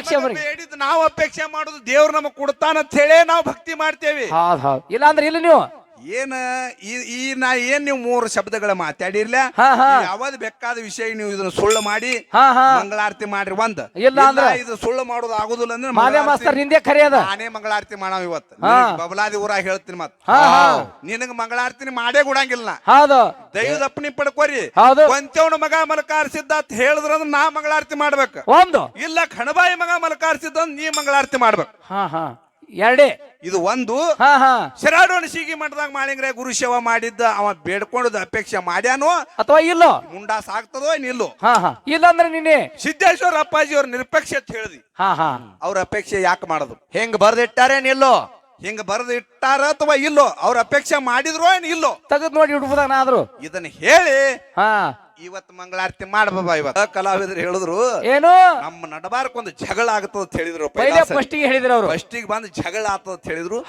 ಅಪೇಕ್ಷೆ ಬೇಡಿದ್ ನಾವು ಅಪೇಕ್ಷೆ ಮಾಡುದು ದೇವ್ರು ನಮಗ್ ಕೊಡ್ತಾನಂತ ಹೇಳೇ ನಾವು ಭಕ್ತಿ ಮಾಡ್ತೇವೆ. ಹೌದ್ ಇಲ್ಲ ಅಂದ್ರೆ ಇಲ್ಲ ನೀವು ಏನ ಈ ನಾ ಏನ್ ನೀವು 3 ಶಬ್ದಗಳ ಮಾತಾಡಿರ್ಲ ಯಾವ್ದು ಬೇಕಾದ ವಿಷಯ ನೀವು ಇದನ್ನ ಸುಳ್ಳು ಮಾಡಿ ಮಂಗಳಾರತಿ ಮಾಡ್ರಿ ಇಲ್ಲ ಅಂದ್ರೆ ಇದು ಸುಳ್ಳು ಮಾಡೋದು ಆಗುದಿಲ್ಲ ಅಂದ್ರೆ ಮಾಸ್ತರ್ ನಿಂದೆ ಖರೆ ಅದ. ನಾನೇ ಮಂಗಳಾರತಿ ಮಾಡಾವ ಇವತ್ತು ಬಬಲಾದಿ ಊರಾಗ ಹೇಳ್ತೀನಿ ಮತ್ ನಿನಗ ಮಂಗಳಾರತಿ ಮಾಡೇ ಕೊಡಂಗಿಲ್ಲ. ಹೌದು ದೈವದ ಅಪ್ಪಣಿ ಪಡ್ಕೋರಿ. ಕೊಂಚವನ ಮಗ ಮಲಕಾರ್ಸಿದ್ದ ಅಂತ ಹೇಳಿದ್ರಂದ್ರ ನಾ ಮಂಗಳಾರತಿ ಮಾಡ್ಬೇಕು. ಒಂದು ಇಲ್ಲ ಖಣಬಾಯಿ ಮಗ ಮಲಕಾರ್ಸಿದ್ದ ನೀ ಮಂಗಳಾರತಿ ಮಾಡ್ಬೇಕು. ಎರಡೇ ಇದು ಒಂದು. ಶರಾಡೋಣ ಸೀಗಿ ಮಠದಾಗ ಮಾಳಿಂಗ್ರೆ ಗುರು ಸೇವಾ ಮಾಡಿದ್ದ ಅವ ಬೇಡ್ಕೊಂಡದ ಅಪೇಕ್ಷೆ ಮಾಡ್ಯಾನೋ ಅಥವಾ ಇಲ್ಲೋ ಮುಂಡಾಸ್ ಆಗ್ತದೋ ನಿಲ್ಲೋ. ಇಲ್ಲ ಅಂದ್ರೆ ನೀನೆ ಸಿದ್ದೇಶ್ವರ ಅಪ್ಪಾಜಿ ಅವ್ರ ನಿರಪೇಕ್ಷೆ ಅಂತ ಹೇಳಿದಿ. ಅವ್ರ ಅಪೇಕ್ಷೆ ಯಾಕೆ ಮಾಡೋದು? ಹೆಂಗ್ ಬರ್ದಿಟ್ಟಾರೇನಿಲ್ಲೋ? ಹಿಂಗ ಬರೆದು ಇಟ್ಟಾರ ಅಥವಾ ಇಲ್ಲೋ? ಅವ್ರ ಅಪೇಕ್ಷೆ ಮಾಡಿದ್ರು ಏನ್ ಇಲ್ಲೋ? ತೆಗೆದ್ ನೋಡಿ ಹುಡುಗದಾಗ ನಾದ್ರು ಇದನ್ನ ಹೇಳಿ ಇವತ್ತು ಮಂಗಳಾರತಿ ಮಾಡ್ಬಾ. ಇವತ್ತು ಕಲಾವಿದರು ಹೇಳಿದ್ರು ಏನು ನಮ್ಮ ನಡಬಾರಕ್ಕೊಂದು ಜಗಳ ಆಗ್ತದ ಅಂತ ಹೇಳಿದ್ರು. ಫಸ್ಟಿಗೆ ಹೇಳಿದ್ರು ಅವ್ರು. ಫಸ್ಟಿಗೆ ಬಂದು ಜಗಳ ಆಗ್ತದ ಅಂತ ಹೇಳಿದ್ರು.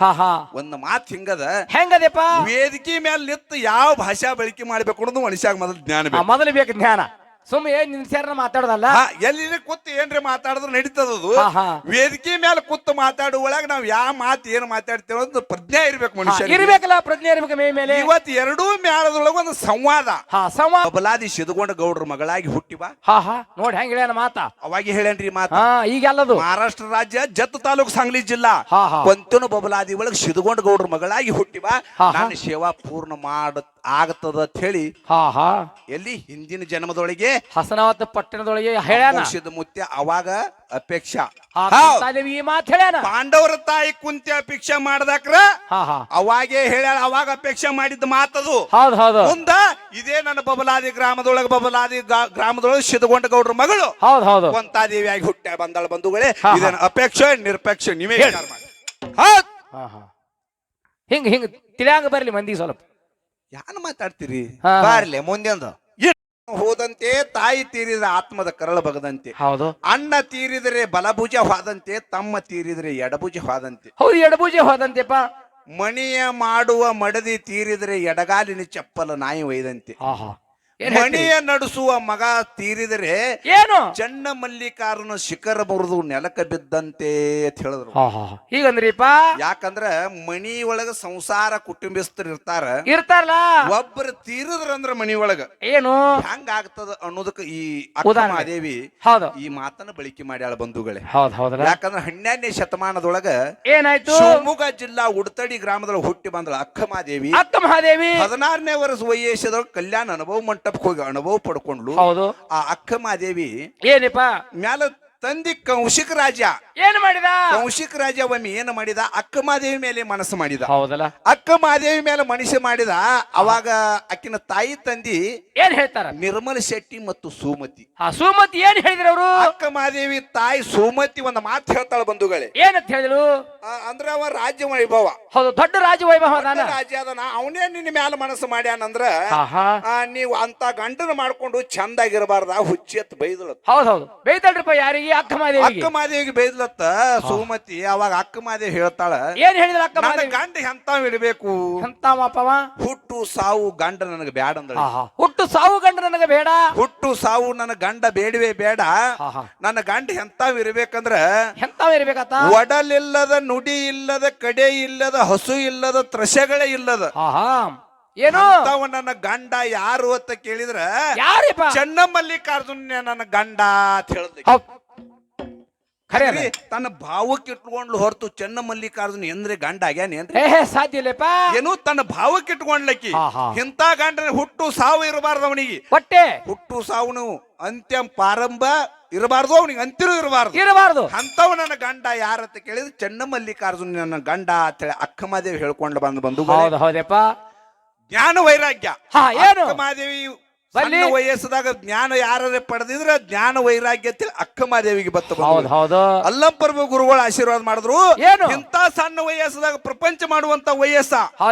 ಒಂದು ಮಾತು ಹಿಂಗದ. ಹೆಂಗದಪ್ಪ? ವೇದಿಕೆ ಮೇಲೆ ನಿಂತು ಯಾವ ಭಾಷಾ ಬಳಕೆ ಮಾಡ್ಬೇಕು ಅನ್ನೋದು ಮನುಷ್ಯಾಗ ಮೊದಲು ಜ್ಞಾನ ಮೊದಲು ಬೇಕು ಜ್ಞಾನ. ಸುಮ್ಮನೆ ನಿನ್ಸಾರ ಮಾತಾಡೋದಲ್ಲ. ಎಲ್ಲಿ ಕೂತು ಏನ್ರಿ ಮಾತಾಡಿದ್ರು ನಡೀತದದು. ವೇದಿಕೆ ಮೇಲೆ ಕೂತು ಮಾತಾಡುವ ಒಳಗ ನಾವ್ ಯಾವ ಮಾತು ಏನ್ ಮಾತಾಡ್ತೇವೆ ಅಂತ ಪ್ರಜ್ಞೆ ಇರ್ಬೇಕು ಮನುಷ್ಯ ಇರ್ಬೇಕಲ್ಲ. ಪ್ರಜ್ಞೆ ಇರ್ಬೇಕು ಮೇ ಮೇಲೆ. ಇವತ್ತು ಎರಡೂ ಮೇಳದೊಳಗ ಒಂದು ಸಂವಾದ. ಬಬಲಾದಿ ಸಿದ್ಗೊಂಡ ಗೌಡ್ರ ಮಗಳಾಗಿ ಹುಟ್ಟಿವ. ನೋಡಿ ಹೆಂಗ್ ಹೇಳ್ಯಾನ ಮಾತ. ಅವಾಗ ಹೇಳೇನ್ರಿ ಮಾತ. ಈಗೆಲ್ಲದು ಮಹಾರಾಷ್ಟ್ರ ರಾಜ್ಯ ಜತ್ ತಾಲೂಕು ಸಾಂಗ್ಲಿ ಜಿಲ್ಲಾ ಕೊಂತನು ಬಬಲಾದಿ ಒಳಗ ಸಿದ್ಗೊಂಡ ಗೌಡ್ರ ಮಗಳಾಗಿ ಹುಟ್ಟಿವ. ನಾನು ಸೇವಾ ಪೂರ್ಣ ಆಗತದ ಅಂತ ಹೇಳಿ ಎಲ್ಲಿ ಹಿಂದಿನ ಜನ್ಮದೊಳಗೆ ಹಸನಾವತ ಪಟ್ಟಣದೊಳಗೆ ಹೇಳ್ಯಾನ ಮುತ್ಯ. ಅವಾಗ ಅಪೇಕ್ಷಾ ಈ ಮಾತು ಹೇಳ್ಯಾನ. ಪಾಂಡವರ ತಾಯಿ ಕುಂತಿ ಅಪೇಕ್ಷೆ ಮಾಡ್ದಾಕ್ರ ಅವಾಗೇ ಹೇಳ್ಯಾಳ. ಅವಾಗ ಅಪೇಕ್ಷೆ ಮಾಡಿದ ಮಾತದು. ಮುಂದ ಇದೇ ನನ್ನ ಬಬಲಾದಿ ಗ್ರಾಮದೊಳಗೆ ಸಿದ್ಗೊಂಡ ಗೌಡ್ರ ಮಗಳು ಕೊಂತಾದೇವಿಯಾಗಿ ಹುಟ್ಟ ಬಂದಾಳ. ಬಂಧುಗಳೇ, ಇದೇನು ಅಪೇಕ್ಷೆ ನಿರಪೇಕ್ಷೆ ನೀವೇ ವಿಚಾರ ಮಾಡಿ. ಹಿಂಗ್ ಹಿಂಗ್ ತಿಳಿಯಾಂಗ ಬರ್ಲಿ ಮಂದಿ ಸ್ವಲ್ಪ. ಯಾನ್ ಮಾತಾಡ್ತೀರಿ? ಬಾರ್ಲಿ ಮುಂದೆಂದು. ಹೋದಂತೆ ತಾಯಿ ತೀರಿದ್ರೆ ಆತ್ಮದ ಕರಳ ಬಗದಂತೆ. ಹೌದು. ಅಣ್ಣ ತೀರಿದರೆ ಬಲಭುಜ ಹೋದಂತೆ, ತಮ್ಮ ತೀರಿದರೆ ಎಡಭುಜ ಹೋದಂತೆ. ಹೌದು, ಎಡಭುಜ ಹೋದಂತೆಪ್ಪ. ಮಣಿಯ ಮಾಡುವ ಮಡದಿ ತೀರಿದರೆ ಎಡಗಾಲಿನ ಚಪ್ಪಲ ನಾಯಿ ಒಯ್ದಂತೆ. ಮಣಿಯ ನಡೆಸುವ ಮಗ ತೀರಿದರೆ ಏನು ಚನ್ನ ಮಲ್ಲಿಕಾರ್ಜುನ ಶಿಖರ ಮುರಿದು ನೆಲಕ ಬಿದ್ದಂತೆ ಅಂತ ಹೇಳಿದ್ರು. ಹೀಗಂದ್ರಿಪ್ಪ. ಯಾಕಂದ್ರ ಮನಿ ಒಳಗ ಸಂಸಾರ ಕುಟುಂಬಸ್ಥರು ಇರ್ತಾರಲ್ಲ. ಒಬ್ಬರು ತೀರಿದ್ರಂದ್ರ ಮನಿ ಒಳಗ ಏನು ಹೆಂಗ ಆಗ್ತದ ಅನ್ನೋದಕ್ಕ ಈ ಅಕ್ಕಮಹಾದೇವಿ ಈ ಮಾತನ್ನ ಬಳಕೆ ಮಾಡ್ಯಾಳ ಬಂಧುಗಳೇ. ಯಾಕಂದ್ರ 12ನೇ ಶತಮಾನದೊಳಗ ಏನಾಯ್ತು? ಶಿವಮೊಗ್ಗ ಜಿಲ್ಲಾ ಉಡತಡಿ ಗ್ರಾಮದೊಳಗೆ ಹುಟ್ಟಿ ಬಂದಳ ಅಕ್ಕಮಹಾದೇವಿ. 16ನೇ ವರ್ಷ ವಯಸ್ಸದೊಳಗೆ ಕಲ್ಯಾಣ ಅನುಭವ ಮಂಟಪಕ್ಕೆ ಹೋಗಿ ಅನುಭವ ಪಡ್ಕೊಂಡ್ಲು. ಆ ಅಕ್ಕಮಹಾದೇವಿ ಏನಪ್ಪ ಮ್ಯಾಲ ತಂದಿ ಕೌಶಿಕ ರಾಜ ಏನು ಮಾಡಿದ? ಕೌಶಿಕ ರಾಜ ಒಮ್ಮೆ ಏನು ಮಾಡಿದ? ಅಕ್ಕಮಹಾದೇವಿ ಮೇಲೆ ಮನಸ್ಸು ಮಾಡಿದ. ಹೌದಲ್ಲ. ಅಕ್ಕಮಹಾದೇವಿ ಮೇಲೆ ಮನಸ್ಸು ಮಾಡಿದ. ಅವಾಗ ಅಕ್ಕಿನ ತಾಯಿ ತಂದಿ ಏನ್ ಹೇಳ್ತಾರ? ನಿರ್ಮಲ ಶೆಟ್ಟಿ ಮತ್ತು ಸುಮತಿ. ಸುಮತಿ ಏನ್ ಹೇಳಿದ್ರು ಅವರು? ಅಕ್ಕಮಹಾದೇವಿ ತಾಯಿ ಸುಮತಿ ಒಂದು ಮಾತು ಹೇಳ್ತಾಳ ಬಂಧುಗಳೇ. ಏನಂತ ಹೇಳಿದ್ರು? ಅಂದ್ರೆ ಅವ ರಾಜ್ಯ ವೈಭವ. ಹೌದು, ದೊಡ್ಡ ರಾಜ ವೈಭವ. ರಾಜ್ಯ ಅದನ. ಅವನೇ ನಿನ್ನ ಮ್ಯಾಲ ಮನಸ್ಸು ಮಾಡ್ಯಾನಂದ್ರ ನೀವು ಅಂತ ಗಂಡನ ಮಾಡ್ಕೊಂಡು ಚಂದಾಗಿರಬಾರ್ದ, ಹುಚ್ಚೆತ್ ಬೈದಳ. ಹೌದೌದು, ಬೈದಳ್ರಿಪ್ಪ. ಯಾರಿಗೆ? ಅಕ್ಕಮಹಾದೇವಿಗೆ ಬೈದ್ಲತ್ತ ಸುಮತಿ. ಅವಾಗ ಅಕ್ಕಮಹಾದೇವಿ ಹೇಳ್ತಾಳ, ಏನ್ ಹೇಳಿದ್ರ? ಅಕ್ಕಮಹಾದೇವಿ ಗಂಡ ಎಂತಾವ್ ಇಡಬೇಕು? ಎಂತಾವಪ್ಪವ? ಹುಟ್ಟು ಸಾವು ಗಂಡ ನನಗೆ ಬೇಡ ಅಂದಳ. ಹುಟ್ಟು ಸಾವು ಗಂಡ ನನಗೆ ಬೇಡ. ಹುಟ್ಟು ಸಾವು ನನ್ನ ಗಂಡ ಬೇಡವೇ ಬೇಡ. ನನ್ನ ಗಂಡ ಎಂತಾವ್ ಇರ್ಬೇಕಂದ್ರ ಎಂತಾವ್ ಇರ್ಬೇಕತ್ತ? ಒಡಲಿಲ್ಲದ, ನುಡಿ ಇಲ್ಲದ, ಕಡೆ ಇಲ್ಲದ, ಹಸು ಇಲ್ಲದ, ತ್ರಸಗಳೇ ಇಲ್ಲದ ಏನು ನನ್ನ ಗಂಡ ಯಾರು ಅಂತ ಕೇಳಿದ್ರ ಯಾರಿಪ್ಪ? ಚನ್ನಮಲ್ಲಿಕಾರ್ಜುನ ನನ್ನ ಗಂಡ ಅಂತ ಹೇಳಿದ್ಲಿ. ತನ್ನ ಭಾವಕ್ಕೆ ಇಟ್ಕೊಂಡ್ಲು ಹೊರತು ಚನ್ನಮಲ್ಲಿಕಾರ್ಜುನ ಎಂದ್ರೆ ಗಂಡ ಆಗ್ಯಾನೇನ್ರಿ? ಸಾಧ್ಯ ಇಲ್ಲಪ್ಪ. ಏನು ತನ್ನ ಭಾವಕ್ಕೆ ಇಟ್ಕೊಂಡ್ಲಕ್ಕಿ. ಇಂತ ಗಂಡ ಹುಟ್ಟು ಸಾವು ಇರಬಾರ್ದು ಅವನಿಗೆ. ಹೊಟ್ಟೆ ಹುಟ್ಟು ಸಾವು ಅಂತ್ಯ ಪ್ರಾರಂಭ ಇರಬಾರ್ದು, ಅವನಿಗೆ ಅಂತ್ಯನೂ ಇರಬಾರ್ದು. ಅಂತವ ನನ್ನ ಗಂಡ ಯಾರತ್ತ ಕೇಳಿದ್ರೆ ಚನ್ನಮಲ್ಲಿಕಾರ್ಜುನ ನನ್ನ ಗಂಡ ಅಂತ ಹೇಳಿ ಅಕ್ಕಮಹಾದೇವಿ ಹೇಳ್ಕೊಂಡು ಬಂದು ಹೌದಪ್ಪ. ಜ್ಞಾನ ವೈರಾಗ್ಯ. ಅಕ್ಕಮಹಾದೇವಿ ಸಣ್ಣ ವಯಸ್ಸದಾಗ ಜ್ಞಾನ ಯಾರೇ ಪಡೆದಿದ್ರೆ ಜ್ಞಾನ ವೈರಾಗ್ಯ ಅಕ್ಕಮಹಾದೇವಿಗೆ ಬತ್ತ. ಅಲ್ಲಂಪರ್ವ ಗುರುಗಳು ಆಶೀರ್ವಾದ ಮಾಡಿದ್ರು. ಇಂತ ಸಣ್ಣ ವಯಸ್ಸದಾಗ ಪ್ರಪಂಚ ಮಾಡುವಂತ ವಯಸ್ಸ.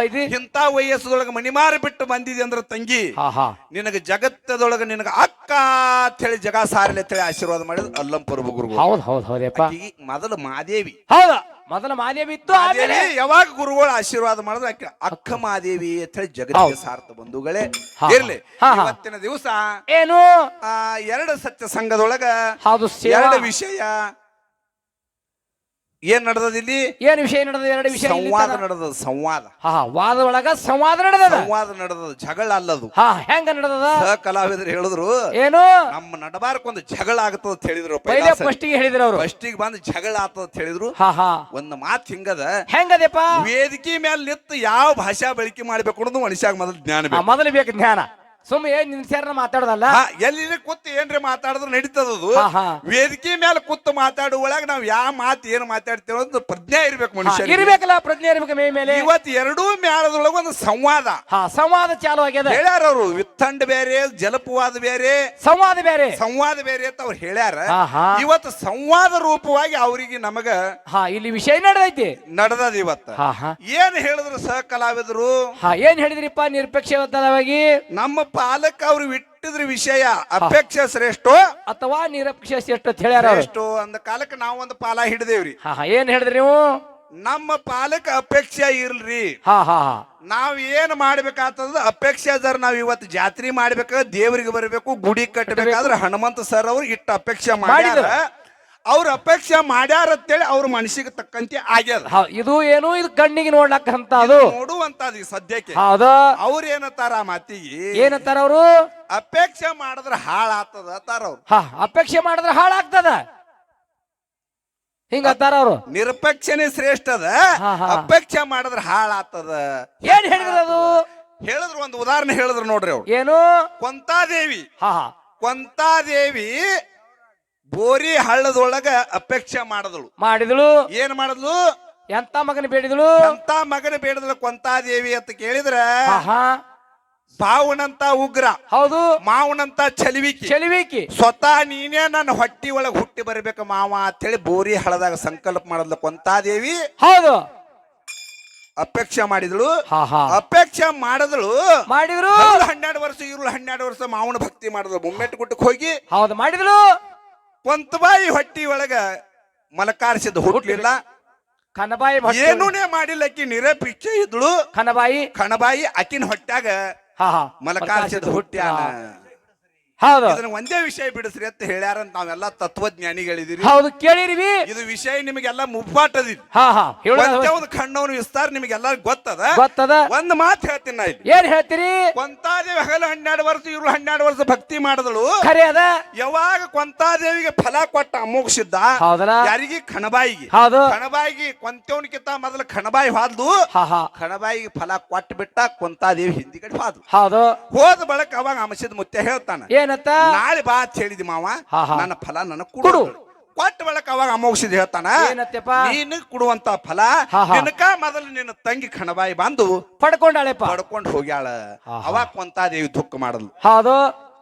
ಇಂತ ವಯಸ್ಸದೊಳಗ ಮಣಿಮಾರಿ ಬಿಟ್ಟು ಬಂದಿದೆ ಅಂದ್ರ ತಂಗಿ, ನಿನಗ ಜಗತ್ತದೊಳಗ ನಿನಗ ಅಕ್ಕ ಅಂತ ಹೇಳಿ ಜಗ ಸಾರಲಿ ಅಂತ ಹೇಳಿ ಆಶೀರ್ವಾದ ಮಾಡಿದ್ರು ಅಲ್ಲಂಪರ್ವ ಗುರುಗಳು. ಮೊದಲು ಮಾದೇವಿ. ಮೊದಲ ಮಾದೇವಿ ಇತ್ತು. ಯಾವಾಗ ಗುರುಗಳು ಆಶೀರ್ವಾದ ಮಾಡಿದ್ರೆ ಅಕ್ಕ ಮಹಾದೇವಿ ಅಂತ ಹೇಳಿ ಜಗತ್ತಿಗೆ ಸಾರ್ಥ ಬಂಧುಗಳೇ. ಇರ್ಲಿ, ಇವತ್ತಿನ ದಿವಸ ಏನು 2 ಸತ್ಯ ಸಂಘದೊಳಗ 2 ವಿಷಯ ಏನ್ ನಡೆದದ ಇಲ್ಲಿ? ಏನ್ ವಿಷಯ ನಡೆದ? ಎರಡು ವಿಷಯ ಸಂವಾದ ನಡೆದದ. ಸಂವಾದ. ವಾದ ಒಳಗ ಸಂವಾದ ನಡೆದದ. ಸಂವಾದ ನಡೆದದ, ಜಗಳ ಅಲ್ಲದು. ಹೆಂಗ ನಡೆದದ? ಕಲಾವಿದರು ಹೇಳಿದ್ರು, ಏನು ನಮ್ಮ ನಡಬಾರಕ್ಕೊಂದು ಜಗಳ ಆಗ್ತದ ಅಂತ ಹೇಳಿದ್ರು. ಫಸ್ಟಿಗೆ ಹೇಳಿದ್ರು ಅವ್ರು. ಫಸ್ಟಿಗೆ ಬಂದು ಜಗಳ ಆಗ್ತದ ಅಂತ ಹೇಳಿದ್ರು. ಒಂದು ಮಾತು ಹಿಂಗದ. ಹೆಂಗದಪ್ಪ? ವೇದಿಕೆ ಮೇಲೆ ನಿಂತು ಯಾವ ಭಾಷಾ ಬಳಕೆ ಮಾಡ್ಬೇಕು ಅನ್ನೋದು ಮನುಷ್ಯಾಗ ಮೊದಲು ಜ್ಞಾನ ಬೇಕು. ಮೊದಲು ಬೇಕು ಜ್ಞಾನ. ಸುಮ್ಮ ಏನ್ ನಿನ್ಸಾರ ಮಾತಾಡೋದಲ್ಲ. ಎಲ್ಲಿ ಕೂತು ಏನ್ರಿ ಮಾತಾಡಿದ್ರು ನಡೀತದದು. ವೇದಿಕೆ ಮೇಲೆ ಕೂತು ಮಾತಾಡುವ ಒಳಗ ನಾವ್ ಯಾವ ಮಾತು ಏನ್ ಮಾತಾಡ್ತೇವೆ ಅಂತ ಪ್ರಜ್ಞೆ ಇರ್ಬೇಕು ಮನುಷ್ಯ. ಇರ್ಬೇಕಲ್ಲ, ಪ್ರಜ್ಞೆ ಇರ್ಬೇಕು ಮೇ ಮೇಲೆ. ಇವತ್ತು ಎರಡೂ ಮೇಳದೊಳಗ ಒಂದು ಸಂವಾದ. ಸಂವಾದ ಚಾಲು ಆಗ್ಯದ. ಹೇಳ್ಯಾರ ಅವರು, ವಿತ್ತಂಡ ಬೇರೆ, ಜಲಪವಾದ ಬೇರೆ, ಸಂವಾದ ಬೇರೆ, ಸಂವಾದ ಬೇರೆ ಅಂತ ಅವ್ರು ಹೇಳ್ಯಾರ. ಇವತ್ತು ಸಂವಾದ ರೂಪವಾಗಿ ಅವ್ರಿಗೆ ನಮಗ ಇಲ್ಲಿ ವಿಷಯ ನಡೆದೈತಿ, ನಡೆದದ. ಇವತ್ತ ಏನ್ ಹೇಳಿದ್ರು ಸಹ ಕಲಾವಿದರು? ಏನ್ ಹೇಳಿದ್ರಿಪ್ಪ? ನಿರಪೇಕ್ಷವಾಗಿ ನಮ್ಮ ಪಾಲಕ ಅವ್ರು ಇಟ್ಟಿದ್ರ ವಿಷಯ ಅಪೇಕ್ಷೆ ಶ್ರೇಷ್ಠ ಅಥವಾ ನಿರಪೇಕ್ಷ ಶ್ರೇಷ್ಠ ಅಂತ ಹೇಳ್ಯಾರ. ಅಂದ ಕಾಲಕ್ಕೆ ನಾವು ಒಂದು ಪಾಲ ಹಿಡಿದೇವ್ರಿ. ಏನ್ ಹೇಳಿದ್ರಿ ನೀವು? ನಮ್ಮ ಪಾಲಕ ಅಪೇಕ್ಷೆ ಇರ್ಲ್ರಿ. ನಾವ್ ಏನ್ ಮಾಡ್ಬೇಕಾಗ್ತದ? ಅಪೇಕ್ಷೆ ಸರ್, ನಾವ್ ಇವತ್ತು ಜಾತ್ರೆ ಮಾಡ್ಬೇಕ, ದೇವರಿಗೆ ಬರ್ಬೇಕು, ಗುಡಿ ಕಟ್ಟಬೇಕಾದ್ರೆ ಹನುಮಂತ ಸರ್ ಅವ್ರು ಇಟ್ಟ ಅಪೇಕ್ಷೆ ಮಾಡ್ಯಾರ. ಅವ್ರ ಅಪೇಕ್ಷೆ ಮಾಡ್ಯಾರ ಅಂತೇಳಿ ಅವ್ರ ಮನಸ್ಸಿಗೆ ತಕ್ಕಂತೆ ಆಗ್ಯದ. ಇದು ಏನು, ಇದು ಕಣ್ಣಿಗೆ ನೋಡ್ಲಕ್ಕಂತ ಅದು ನೋಡುವಂತದ ಸದ್ಯಕ್ಕೆ. ಅವ್ರ ಏನತ್ತಾರ ಆ ಮಾತಿಗೆ? ಏನತ್ತಾರ ಅವರು? ಅಪೇಕ್ಷೆ ಮಾಡಿದ್ರ ಹಾಳಾಗ್ತದ ಅಂತಾರ ಅವ್ರು. ಅಪೇಕ್ಷೆ ಮಾಡಿದ್ರ ಹಾಳಾಗ್ತದ ಹಿಂಗತ್ತಾರ ಅವರು. ನಿರಪೇಕ್ಷನೇ ಶ್ರೇಷ್ಠ ಅದ, ಅಪೇಕ್ಷೆ ಮಾಡಿದ್ರ ಹಾಳಾಗ್ತದ. ಏನ್ ಹೇಳಿದ್ರು ಅದು? ಹೇಳಿದ್ರು, ಒಂದು ಉದಾಹರಣೆ ಹೇಳಿದ್ರು ನೋಡ್ರಿ ಅವ್ರು. ಏನು? ಕೊಂತಾದೇವಿ. ಕೊಂತಾದೇವಿ ಬೋರಿ ಹಳ್ಳದೊಳಗ ಅಪೇಕ್ಷೆ ಮಾಡಿದಳು. ಏನ್ ಮಾಡಿದ್ಲು? ಎಂತ ಮಗನ ಬೇಡಿದಳು? ಎಂತ ಮಗನ ಬೇಡಿದಳು ಕೊಂತಾದೇವಿ ಅಂತ ಕೇಳಿದ್ರ, ಬಾವನಂತ ಉಗ್ರ, ಹೌದು, ಮಾವನಂತ ಚಲಿವಿಕಿ, ಸ್ವತಃ ನೀನೇ ನನ್ನ ಹೊಟ್ಟಿ ಒಳಗ ಹುಟ್ಟಿ ಬರ್ಬೇಕ ಮಾವ ಅಂತೇಳಿ ಬೋರಿ ಹಳ್ಳದಾಗ ಸಂಕಲ್ಪ ಮಾಡಿದ್ಲು ಕೊಂತಾದೇವಿ. ಹೌದು, ಅಪೇಕ್ಷೆ ಮಾಡಿದಳು. ಅಪೇಕ್ಷೆ ಮಾಡಿದ್ರು 12 ವರ್ಷ, ಇವ್ರು 12 ವರ್ಷ ಮಾವನ ಭಕ್ತಿ ಮಾಡಿದ್ರು. ಮುಮ್ಮೆಟ್ಟು ಗುಟ್ಟಕ್ಕೆ ಹೋಗಿ ಹೌದು ಮಾಡಿದಳು. ಕೊಂತಬಾಯಿ ಹೊಟ್ಟಿ ಒಳಗ ಮಲಕಾರಿಸಿದ ಹುಟ್ಲಿಲ್ಲ. ಕನಬಾಯಿ ಏನೂನೇ ಮಾಡಿಲ್ಲ. ಅಕ್ಕಿ ನಿರಪೇಕ್ಷೆ ಇದ್ಳು. ಕಣಬಾಯಿ ಅಕ್ಕಿನ ಹೊಟ್ಟ್ಯಾಗ ಮಲಕಾರಿಸಿದ ಹುಟ್ಟ್ಯಾನ. ಇದನ್ನ ಒಂದೇ ವಿಷಯ ಬಿಡಿಸ್ರಿ ಅಂತ ಹೇಳ್ಯಾರ. ನಾವೆಲ್ಲ ತತ್ವಜ್ಞಾನಿಗಳಿದೀರಿ. ಹೌದು, ಕೇಳಿರಿವಿ. ಇದು ವಿಷಯ ನಿಮಗೆಲ್ಲ ಮುಪ್ಪಾಟದಿ. ಒಂದು ಕಣ್ಣವನು ವಿಸ್ತಾರ ನಿಮಗೆಲ್ಲ ಗೊತ್ತದ. ಒಂದ್ ಮಾತು ಹೇಳ್ತೀನಿ ನಾ ಇಲ್ಲಿ. ಏನ್ ಹೇಳ್ತೀರಿ? ಕೊಂತಾದೇವಿ ಹಗಲು 12 ವರ್ಷ, ಇವ್ರು 12 ವರ್ಷ ಭಕ್ತಿ ಮಾಡಿದಳು. ಖರೆ ಅದ. ಯಾವಾಗ ಕೊಂತಾದೇವಿಗೆ ಫಲ ಕೊಟ್ಟ ಅಮೋಘಸಿದ್ದ ಯಾರಿಗೆ? ಕಣಬಾಯಿಗೆ. ಕಣಬಾಯಿಗೆ ಕೊಂತವನಿಗಿಂತ ಮೊದಲು ಕಣಬಾಯಿ ಹಾದ್ಲು. ಕಣಬಾಯಿಗೆ ಫಲ ಕೊಟ್ಟು ಬಿಟ್ಟ ಕೊಂತಾದೇವಿ ಹಿಂದಿ ಕಡೆ ಹೋದ ಬಳಕ ಅವಾಗ ಅಂಶದ ಮುತ್ತೆ ಹೇಳ್ತಾನ, ನಾಳೆ ಬಾ ಅಂತ ಹೇಳಿದಿ ಮಾವ, ನನ್ನ ಫಲ ನನಗ್ ಕೊಡು. ಕೊಟ್ಟ ಬಳಕ ಅವಾಗ ಅಮೋಘಸಿದ್ ಹೇಳ್ತಾನ, ನೀನು ಕೊಡುವಂತ ಫಲ ನಿನಕ ಮೊದಲು ನಿನ್ನ ತಂಗಿ ಕಣಬಾಯಿ ಬಂದು ಪಡ್ಕೊಂಡು ಹೋಗ್ಯಾಳ. ಅವಾಗ ಕೊಂತಾದೇವಿ ದುಃಖ ಮಾಡಲು.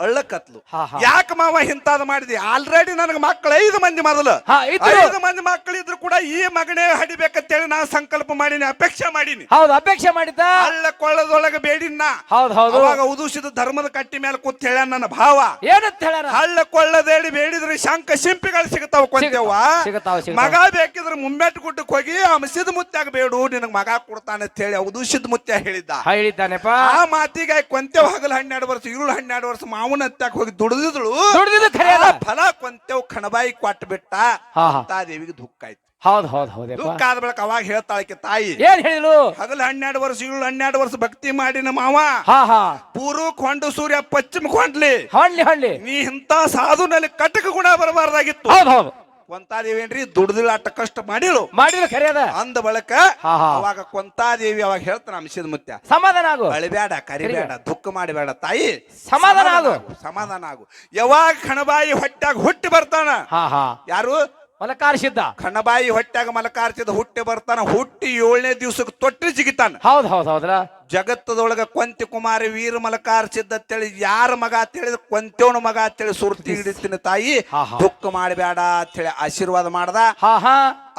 ಅಳ್ಳಕತ್ಲು. ಯಾಕೆ ಮಾವ ಇಂತಾದ ಮಾಡಿದಿ? ಆಲ್ರೆಡಿ ನನಗೆ ಮಕ್ಕಳು 5 ಮಂದಿ ಮೊದಲು 5 ಮಂದಿ ಮಕ್ಕಳು ಇದ್ರು ಕೂಡ ಈ ಮಗನೇ ಹಡಿಬೇಕಂತೇಳಿ ನಾನು ಸಂಕಲ್ಪ ಮಾಡೀನಿ, ಅಪೇಕ್ಷೆ ಮಾಡೀನಿ. ಅಪೇಕ್ಷೆ ಮಾಡಿದ್ದ ಹಳ್ಳ ಕೊಳ್ಳದೊಳಗೆ ಬೇಡಿನ. ಅವಾಗ ಉದುಸಿದ ಧರ್ಮದ ಕಟ್ಟಿ ಮೇಲೆ ಕೂತ್ ಹೇಳ್ಯಾನ ನನ್ನ ಭಾವ. ಏನಂತ ಹೇಳ್ಯಾರ? ಹಳ್ಳ ಕೊಳ್ಳದೇಳಿ ಬೇಡಿದ್ರೆ ಶಂಕ ಶಿಂಪಿಗಳು ಸಿಗತಾವ ಕೊಂತೇವ. ಮಗ ಬೇಕಿದ್ರೆ ಮುಮ್ಮೆಟ್ಟು ಗುಡ್ಡಕ್ಕೆ ಹೋಗಿ ಅಂಶದ ಮುತ್ಯಾಗ ಬೇಡು, ನಿನಗ್ ಮಗ ಕೊಡ್ತಾನೆ ಅಂತ ಹೇಳಿ ಉದುಸಿದ ಮುತ್ಯ ಹೇಳಿದ್ದಾನೆಪ್ಪ. ಆ ಮಾತಿಗೆ ಕೊಂತೇವ್ ಹಗಲು 12 ವರ್ಷ, ಇರುಳು 12 ವರ್ಷ ಮಾವನ ಹತ್ತಾಕ ಹೋಗಿ ದುಡಿದಿದ್ಳು. ಫಲ ಕೊಂತೇವ್ ಕಣಬಾಯಿ ಕೊಟ್ಟು ಬಿಟ್ಟ. ದೇವಿಗೆ ದುಃಖ ಆಯ್ತು. ದುಃಖ ಆದ ಬಳಿಕ ಅವಾಗ ಹೇಳ್ತಾಳಕ್ಕೆ ತಾಯಿ, ಏನ್ ಹೇಳಿದ್ರು? ಹಗಲು 12 ವರ್ಷ, ಇರುಳು 12 ವರ್ಷ ಭಕ್ತಿ ಮಾಡಿನ ಮಾವ, ಪೂರ್ವಕ್ ಹೊಂಡು ಸೂರ್ಯ ಪಶ್ಚಿಮಕ್ಕೆ ಹೊಂಡ್ಲಿ. ನೀ ಇಂತ ಸಾಧುನಲ್ಲಿ ಕಟಕ ಗುಣ ಬರಬಾರ್ದಾಗಿತ್ತು. ಕೊಂತಾದೇವಿ ಏನ್ರಿ ದುಡ್ದಿಲ್ಲ, ಅಟ್ಟ ಕಷ್ಟ ಮಾಡಿಳು. ಖರೆ ಅದ ಅಂದ ಬಳಕ ಅವಾಗ ಕೊಂತಾದೇವಿ ಅವಾಗ ಹೇಳ್ತಾನ ಅಂಶದ ಮುತ್ಯ, ಸಮಾಧಾನ ಆಗು, ಅಳಿಬೇಡ, ಕರಿಬೇಡ, ದುಃಖ ಮಾಡಬೇಡ ತಾಯಿ, ಸಮಾಧಾನ ಆಗು. ಯಾವಾಗ ಕಣಬಾಯಿ ಹೊಟ್ಟಾಗ ಹುಟ್ಟಿ ಬರ್ತಾನ. ಯಾರು? ಮಲಕಾರಿಸಿದ್ದ. ಕಣಬಾಯಿ ಹೊಟ್ಟಾಗ ಮಲಕಾರಿಸಿದ ಹುಟ್ಟಿ ಬರ್ತಾನ. ಹುಟ್ಟಿ 7ನೇ ದಿವಸಕ್ಕೆ ತೊಟ್ಟಿ ಜಿಗಿತಾನ. ಹೌದೌದ್ರ. ಜಗತ್ತದೊಳಗ ಕೊಂತಿ ಕುಮಾರಿ ವೀರ ಮಲಕಾರಿಸಿದ್ದ ಅಂತೇಳಿ ಯಾರ ಮಗ ಅಂತೇಳಿದ ಕೊಂತೇವನ ಮಗ ಅಂತೇಳಿ ಸುರ್ತಿ ಹಿಡಿತೀನಿ ತಾಯಿ, ದುಃಖ ಮಾಡಬೇಡ ಅಂತೇಳಿ ಆಶೀರ್ವಾದ ಮಾಡ್ದ.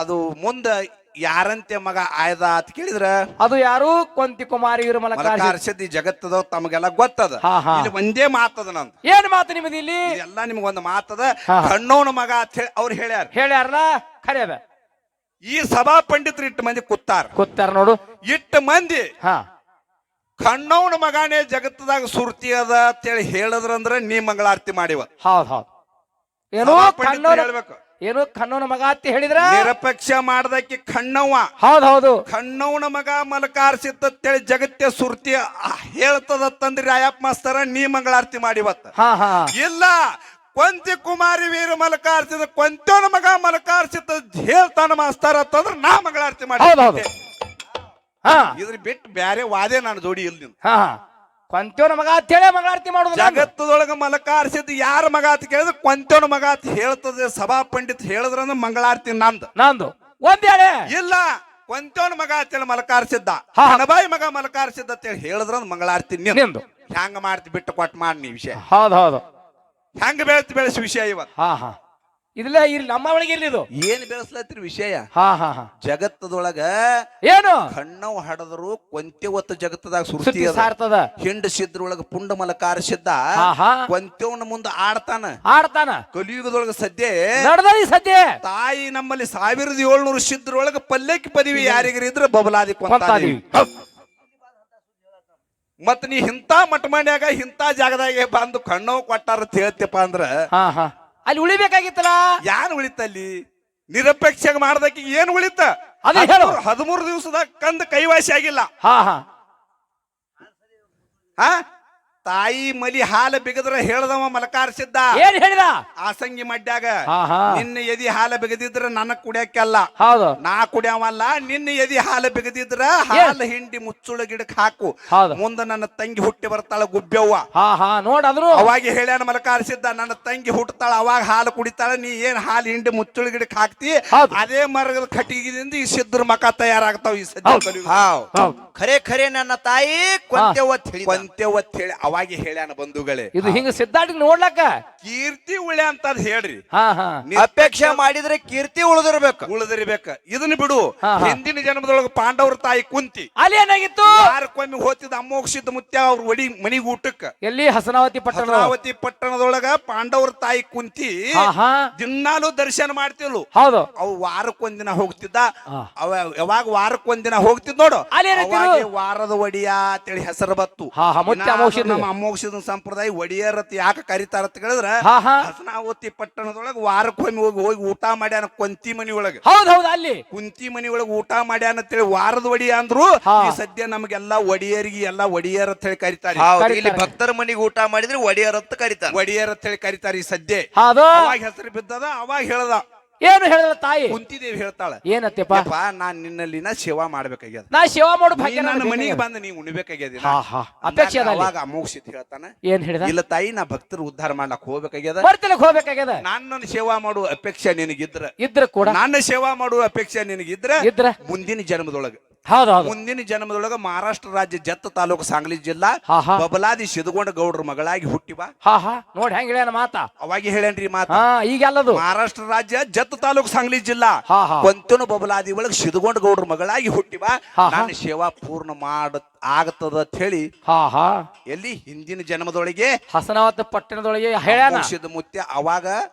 ಅದು ಮುಂದ ಯಾರಂತೆ ಮಗ ಆಯ್ದ ಅಂತ ಕೇಳಿದ್ರ ಅದು ಯಾರು? ಕೊಂತಿ ಕುಮಾರಿ ವೀರ ಮಲಕಾರಿಸಿದ್ದ. ಜಗತ್ತದ ತಮಗೆಲ್ಲ ಗೊತ್ತದ. ಇಲ್ಲಿ ಒಂದೇ ಮಾತದ ನಂದು. ಏನ್ ಮಾತು ನಿಮ್ಮದು ಇಲ್ಲಿ? ಎಲ್ಲ ನಿಮ್ಗೊಂದು ಮಾತದ. ಕಣ್ಣವನ ಮಗ ಅಂತ ಹೇಳಿ ಅವ್ರು ಹೇಳ್ಯಾರಲ್ಲ, ಖರೆ ಅದ. ಈ ಸಭಾ ಪಂಡಿತರು 8 ಮಂದಿ ಕೂತಾರ ನೋಡು. 8 ಮಂದಿ ಕಣ್ಣವನ ಮಗಾನೇ ಜಗತ್ತದಾಗ ಸುರ್ತಿ ಅದ ಅಂತೇಳಿ ಹೇಳಿದ್ರಂದ್ರ ನೀ ಮಂಗಳಾರತಿ ಮಾಡಿವ. ಏನು? ಹೇಳ್ಬೇಕು. ಏನು ಕಣ್ಣವನ ಮಗ ಅಂತ ಹೇಳಿದ್ರ ನಿರಪೇಕ್ಷ ಮಾಡ್ದಕ್ಕೆ ಖಣ್ಣವ್ವ ಹೌದು ಖಣ್ಣವನ ಮಗ ಮಲಕಾರ್ಸಿತ್ತೇಳಿ ಜಗತ್ಯ ಸುರ್ತಿ ಹೇಳ್ತದತ್ತಂದ್ರಿ ರಾಯಪ್ಪ ಮಾಸ್ತರ ನೀ ಮಂಗಳಾರತಿ ಮಾಡಿವತ್ತ ಹಾ ಹಾ ಇಲ್ಲ ಕೊಂತಿ ಕುಮಾರಿ ವೀರ ಮಲಕಾರ್ಸಿದ ಕೊಂತವನ ಮಗ ಮಲಕಾರ್ಸಿತ ಹೇಳ್ತಾನ ಮಾಸ್ತರ ಅಂತಂದ್ರ ನಾ ಮಂಗಳಾರತಿ ಮಾಡಿ ಹಾ ಇದ್ರ ಬಿಟ್ಟು ಬ್ಯಾರೆ ವಾದೆ ನಾನು ಜೋಡಿ ಇಲ್ಲ ಹಾ ಕೊಂತವನ ಮಗ ಅಂತ ಹೇಳಿ ಮಂಗಳಾರತಿ ಮಾಡುದು ಜಗತ್ತದೊಳಗ ಮಲಕಾರ್ಸಿದ್ ಯಾರ ಮಗ ಅಂತ ಕೇಳಿದ್ರೆ ಕೊಂತವನ ಮಗ ಅಂತ ಹೇಳ್ತದೆ ಸಭಾ ಪಂಡಿತ್ ಹೇಳಿದ್ರಂದ್ರ ಮಂಗಳಾರತಿ ನಂದು ಒಂದ್ ಹೇಳಿ ಇಲ್ಲ ಕೊಂತವನ ಮಗ ಅಂತೇಳಿ ಮಲಕಾರ್ಸಿದ್ದ ಹಣಬಾಯಿ ಮಗ ಮಲಕಾರ್ಸಿದ್ದ ಅಂತೇಳಿ ಹೇಳಿದ್ರಂದ್ರ ಮಂಗಳಾರತಿ ನಿಂದು ಹೆಂಗ ಮಾಡ್ತಿ ಬಿಟ್ಟು ಕೊಟ್ಟು ಮಾಡಿ ನೀ ವಿಷಯ ಹೌದು ಹೆಂಗ ಬೆಳೆಸಿ ವಿಷಯ ಇವತ್ತು ಹಾ ಹಾ ಇರ್ಲಿ ಇರ್ಲಿ ನಮ್ಮ ಒಳಗೆ ಇರ್ಲಿ ಇದು ಏನ್ ಬೆಳೆಸ್ಲತ್ರಿ ವಿಷಯ ಹಾ ಹಾ ಹಾ ಜಗತ್ತದೊಳಗ ಏನು ಕಣ್ಣವ್ ಹಡದ್ರು ಕೊಂತೆ ಒತ್ತು ಜಗತ್ತದಾಗ ಸುರ್ತಿ ಸಾರ್ತದ ಹಿಂಡಸಿದ್ರೊಳಗ ಪುಂಡ ಮಲಕಾರ್ಸಿದ್ದ ಕೊಂತೆವನ ಮುಂದ ಆಡ್ತಾನ ಕಲಿಯುಗದೊಳಗ ಸದ್ಯ ನಡೆದದಿ ಸದ್ಯ ತಾಯಿ ನಮ್ಮಲ್ಲಿ 1700 ಸಿದ್ರೊಳಗ ಪಲ್ಯಕ್ಕೆ ಪದವಿ ಯಾರಿಗರ ಇದ್ರ ಬಬಲಾದಿ ಕೊಂತಾದಿ ಮತ್ ನೀ ಇಂತ ಮಠಮಣ್ಯಾಗ ಇಂತ ಜಾಗದಾಗ ಬಂದು ಕಣ್ಣವ್ ಕೊಟ್ಟಾರ ಅಂತ ಹೇಳ್ತಪ್ಪ ಅಂದ್ರ ಅಲ್ಲಿ ಉಳಿಬೇಕಾಗಿತ್ತಲ್ಲ ಯಾನ್ ಉಳಿತಲ್ಲಿ ನಿರಪೇಕ್ಷ ಮಾಡ್ದಕ್ಕೆ ಏನ್ ಉಳಿತ 13 ದಿವಸದಾಗ ಕಂದ ಕೈವಾಸಿ ಆಗಿಲ್ಲ ತಾಯಿ ಮಲಿ ಹಾಲ ಬಿಗದ್ರ ಹೇಳ್ದವ ಮಲಕಾರ್ಸಿದ್ದ ಏನ್ ಹೇಳಿದ ಆಸಂಗಿ ಮಡ್ಯಾಗ ನಿನ್ನ ಎದಿ ಹಾಲ ಬಿಗದಿದ್ರ ನನ್ನ ಕುಡಿಯಕ್ಕಲ್ಲ ನಾ ಕುಡಿಯವಲ್ಲ ನಿನ್ನ ಎದಿ ಹಾಲ ಬಿಗದಿದ್ರ ಹಾಲ ಹಿಂಡಿ ಮುಚ್ಚುಳ ಗಿಡಕ್ ಹಾಕು ಮುಂದ ನನ್ನ ತಂಗಿ ಹುಟ್ಟಿ ಬರ್ತಾಳ ಗುಬ್ಬೆವ್ವ ನೋಡಾದ್ರು ಅವಾಗ ಹೇಳ್ಯಾನ ಮಲಕಾರ್ಸಿದ್ದ ನನ್ನ ತಂಗಿ ಹುಟ್ಟತಾಳ ಅವಾಗ ಹಾಲು ಕುಡಿತಾಳ ನೀ ಏನ್ ಹಾಲು ಹಿಂಡಿ ಮುಚ್ಚುಳ ಗಿಡಕ್ ಹಾಕ್ತಿ ಅದೇ ಮರಗದ ಕಟ್ಟಿಗೆದಿಂದ ಈ ಸಿದ್ರ ಮಕ ತಯಾರಾಗ್ತಾವ ಈ ಸದ್ಯ ಖರೆ ಖರೆ ನನ್ನ ತಾಯಿ ಕೊಂತೆವತ್ ಹೇಳಿ ಅವಾಗ ಹೇಳ್ಯಾನ ಬಂಧುಗಳೇ ಇದು ಹಿಂಗ ಸಿದ್ಧಾಟಿಗೆ ನೋಡ್ಲಕ್ಕ ಕೀರ್ತಿ ಉಳ್ಯ ಅಂತ ಹೇಳ್ರಿ ಅಪೇಕ್ಷೆ ಮಾಡಿದ್ರೆ ಕೀರ್ತಿ ಉಳಿದಿರ್ಬೇಕ ಇದನ್ನ ಬಿಡು ಹಿಂದಿನ ಜನ್ಮದೊಳಗ ಪಾಂಡವ್ರ ತಾಯಿ ಕುಂತಿ ಅಲ್ಲಿ ಏನಾಗಿತ್ತು ವಾರಕ್ಕೊಮ್ಮೆ ಹೋಗ್ತಿದ್ದ ಅಮ್ಮೋಕ್ಷಿದ್ದ ಮುತ್ಯ ಅವ್ರ ಒಡಿ ಮನಿಗ್ ಊಟಕ್ಕ ಎಲ್ಲಿ ಹಸನಾವತಿ ಪಟ್ಟಣದೊಳಗ ಪಾಂಡವ್ರ ತಾಯಿ ಕುಂತಿ ದಿನಾಲು ದರ್ಶನ ಮಾಡ್ತಿದ್ಲು ಹೌದು ಅವ್ ವಾರಕ್ಕೊಂದಿನ ಹೋಗ್ತಿದ್ದ ಅವ ಯಾವಾಗ ವಾರಕ್ಕೊಂದಿನ ಹೋಗ್ತಿದ್ ನೋಡು ವಾರದ ಒಡಿಯ ಅಂತೇಳಿ ಹೆಸರು ಬತ್ತು ನಮ್ಮ ಅಮೋಕ್ಷದ ಸಂಪ್ರದಾಯ ಒಡಿಯರತ್ ಯಾಕೆ ಕರಿತಾರ ಅಂತ ಹೇಳಿದ್ರ ಹಸನಾವತಿ ಪಟ್ಟಣದೊಳಗ ವಾರಕ್ಕೊಮ್ಮೆ ಹೋಗಿ ಊಟ ಮಾಡ್ಯಾನ ಕೊಂತಿ ಮನಿ ಒಳಗ ಅಲ್ಲಿ ಕುಂತಿ ಮನಿ ಒಳಗ ಊಟ ಮಾಡ್ಯಾನ ಅಂತೇಳಿ ವಾರದ ಒಡಿಯ ಅಂದ್ರು ಈ ಸದ್ಯ ನಮಗೆಲ್ಲಾ ಒಡಿಯರಿಗೆ ಎಲ್ಲಾ ಒಡಿಯರ್ ಅಂತ ಹೇಳಿ ಕರಿತಾರೆ ಇಲ್ಲಿ ಭಕ್ತರ ಮನಿಗೆ ಊಟ ಮಾಡಿದ್ರೆ ಒಡಿಯರ್ ಅಂತ ಕರಿತಾರೆ ಒಡಿಯರ್ ಅಂತ ಹೇಳಿ ಕರಿತಾರೆ ಈ ಸದ್ಯ ಅವಾಗ ಹೆಸರು ಬಿದ್ದದ ಅವಾಗ ಹೇಳ್ದ ಏನು ಹೇಳಿದ ತಾಯಿ ಕುಂತಿದೇವಿ ಹೇಳ್ತಾಳ ಏನತ್ತಪ್ಪ ನಾನ್ ನಿನ್ನಲ್ಲಿನ ಸೇವಾ ಮಾಡ್ಬೇಕಾಗ್ಯದ ನಾ ಸೇವಾ ಮಾಡು ನನ್ನ ಮನಿಗೆ ಬಂದ ನೀ ಉಣ್ಬೇಕಾಗ್ಯದ ಅಪೇಕ್ಷೆ ಅವಾಗ ಅಮೋಕ್ಷಿತ್ ಹೇಳ್ತಾನ ಏನ್ ಹೇಳಿದ ಇಲ್ಲ ತಾಯಿ ನಾ ಭಕ್ತರು ಉದ್ಧಾರ ಮಾಡ್ಲಕ್ ಹೋಗ್ಬೇಕಾಗ್ಯದ ನನ್ನ ಸೇವಾ ಮಾಡುವ ಅಪೇಕ್ಷೆ ಇದ್ರ ಕೂಡ ನನ್ನ ಸೇವಾ ಮಾಡುವ ಅಪೇಕ್ಷೆ ನಿನಗಿದ್ರ ಮುಂದಿನ ಜನ್ಮದೊಳಗ ಮುಂದಿನ ಜನ್ಮದೊಳಗ ಮಹಾರಾಷ್ಟ್ರ ರಾಜ್ಯ ಜತ್ತ ತಾಲೂಕು ಸಾಂಗ್ಲಿ ಜಿಲ್ಲಾ ಬಬಲಾದಿ ಸಿದ್ಗೊಂಡ ಗೌಡ್ರ ಮಗಳಾಗಿ ಹುಟ್ಟಿವ ನೋಡಿ ಹೆಂಗ ಹೇಳ್ಯಾನ ಮಾತಾ ಅವಾಗ ಹೇಳೇನ್ರಿ ಮಾತಾ ಈಗೆಲ್ಲದು ಮಹಾರಾಷ್ಟ್ರ ರಾಜ್ಯ ಜತ್ತ ತಾಲೂಕು ಸಾಂಗ್ಲಿ ಜಿಲ್ಲಾ ಕೊಂತನ ಬಬಲಾದಿ ಒಳಗ ಸಿದ್ಗೊಂಡ ಗೌಡ್ರ ಮಗಳಾಗಿ ಹುಟ್ಟಿವ ನಾನು ಸೇವಾ ಪೂರ್ಣ ಆಗತ್ತದ ಅಂತ ಹೇಳಿ ಎಲ್ಲಿ ಹಿಂದಿನ ಜನ್ಮದೊಳಗೆ ಹಸನಾವತಿ ಪಟ್ಟಣದೊಳಗೆ ಹೇಳ್ಯಾನ ಮುತ್ಯ ಅವಾಗ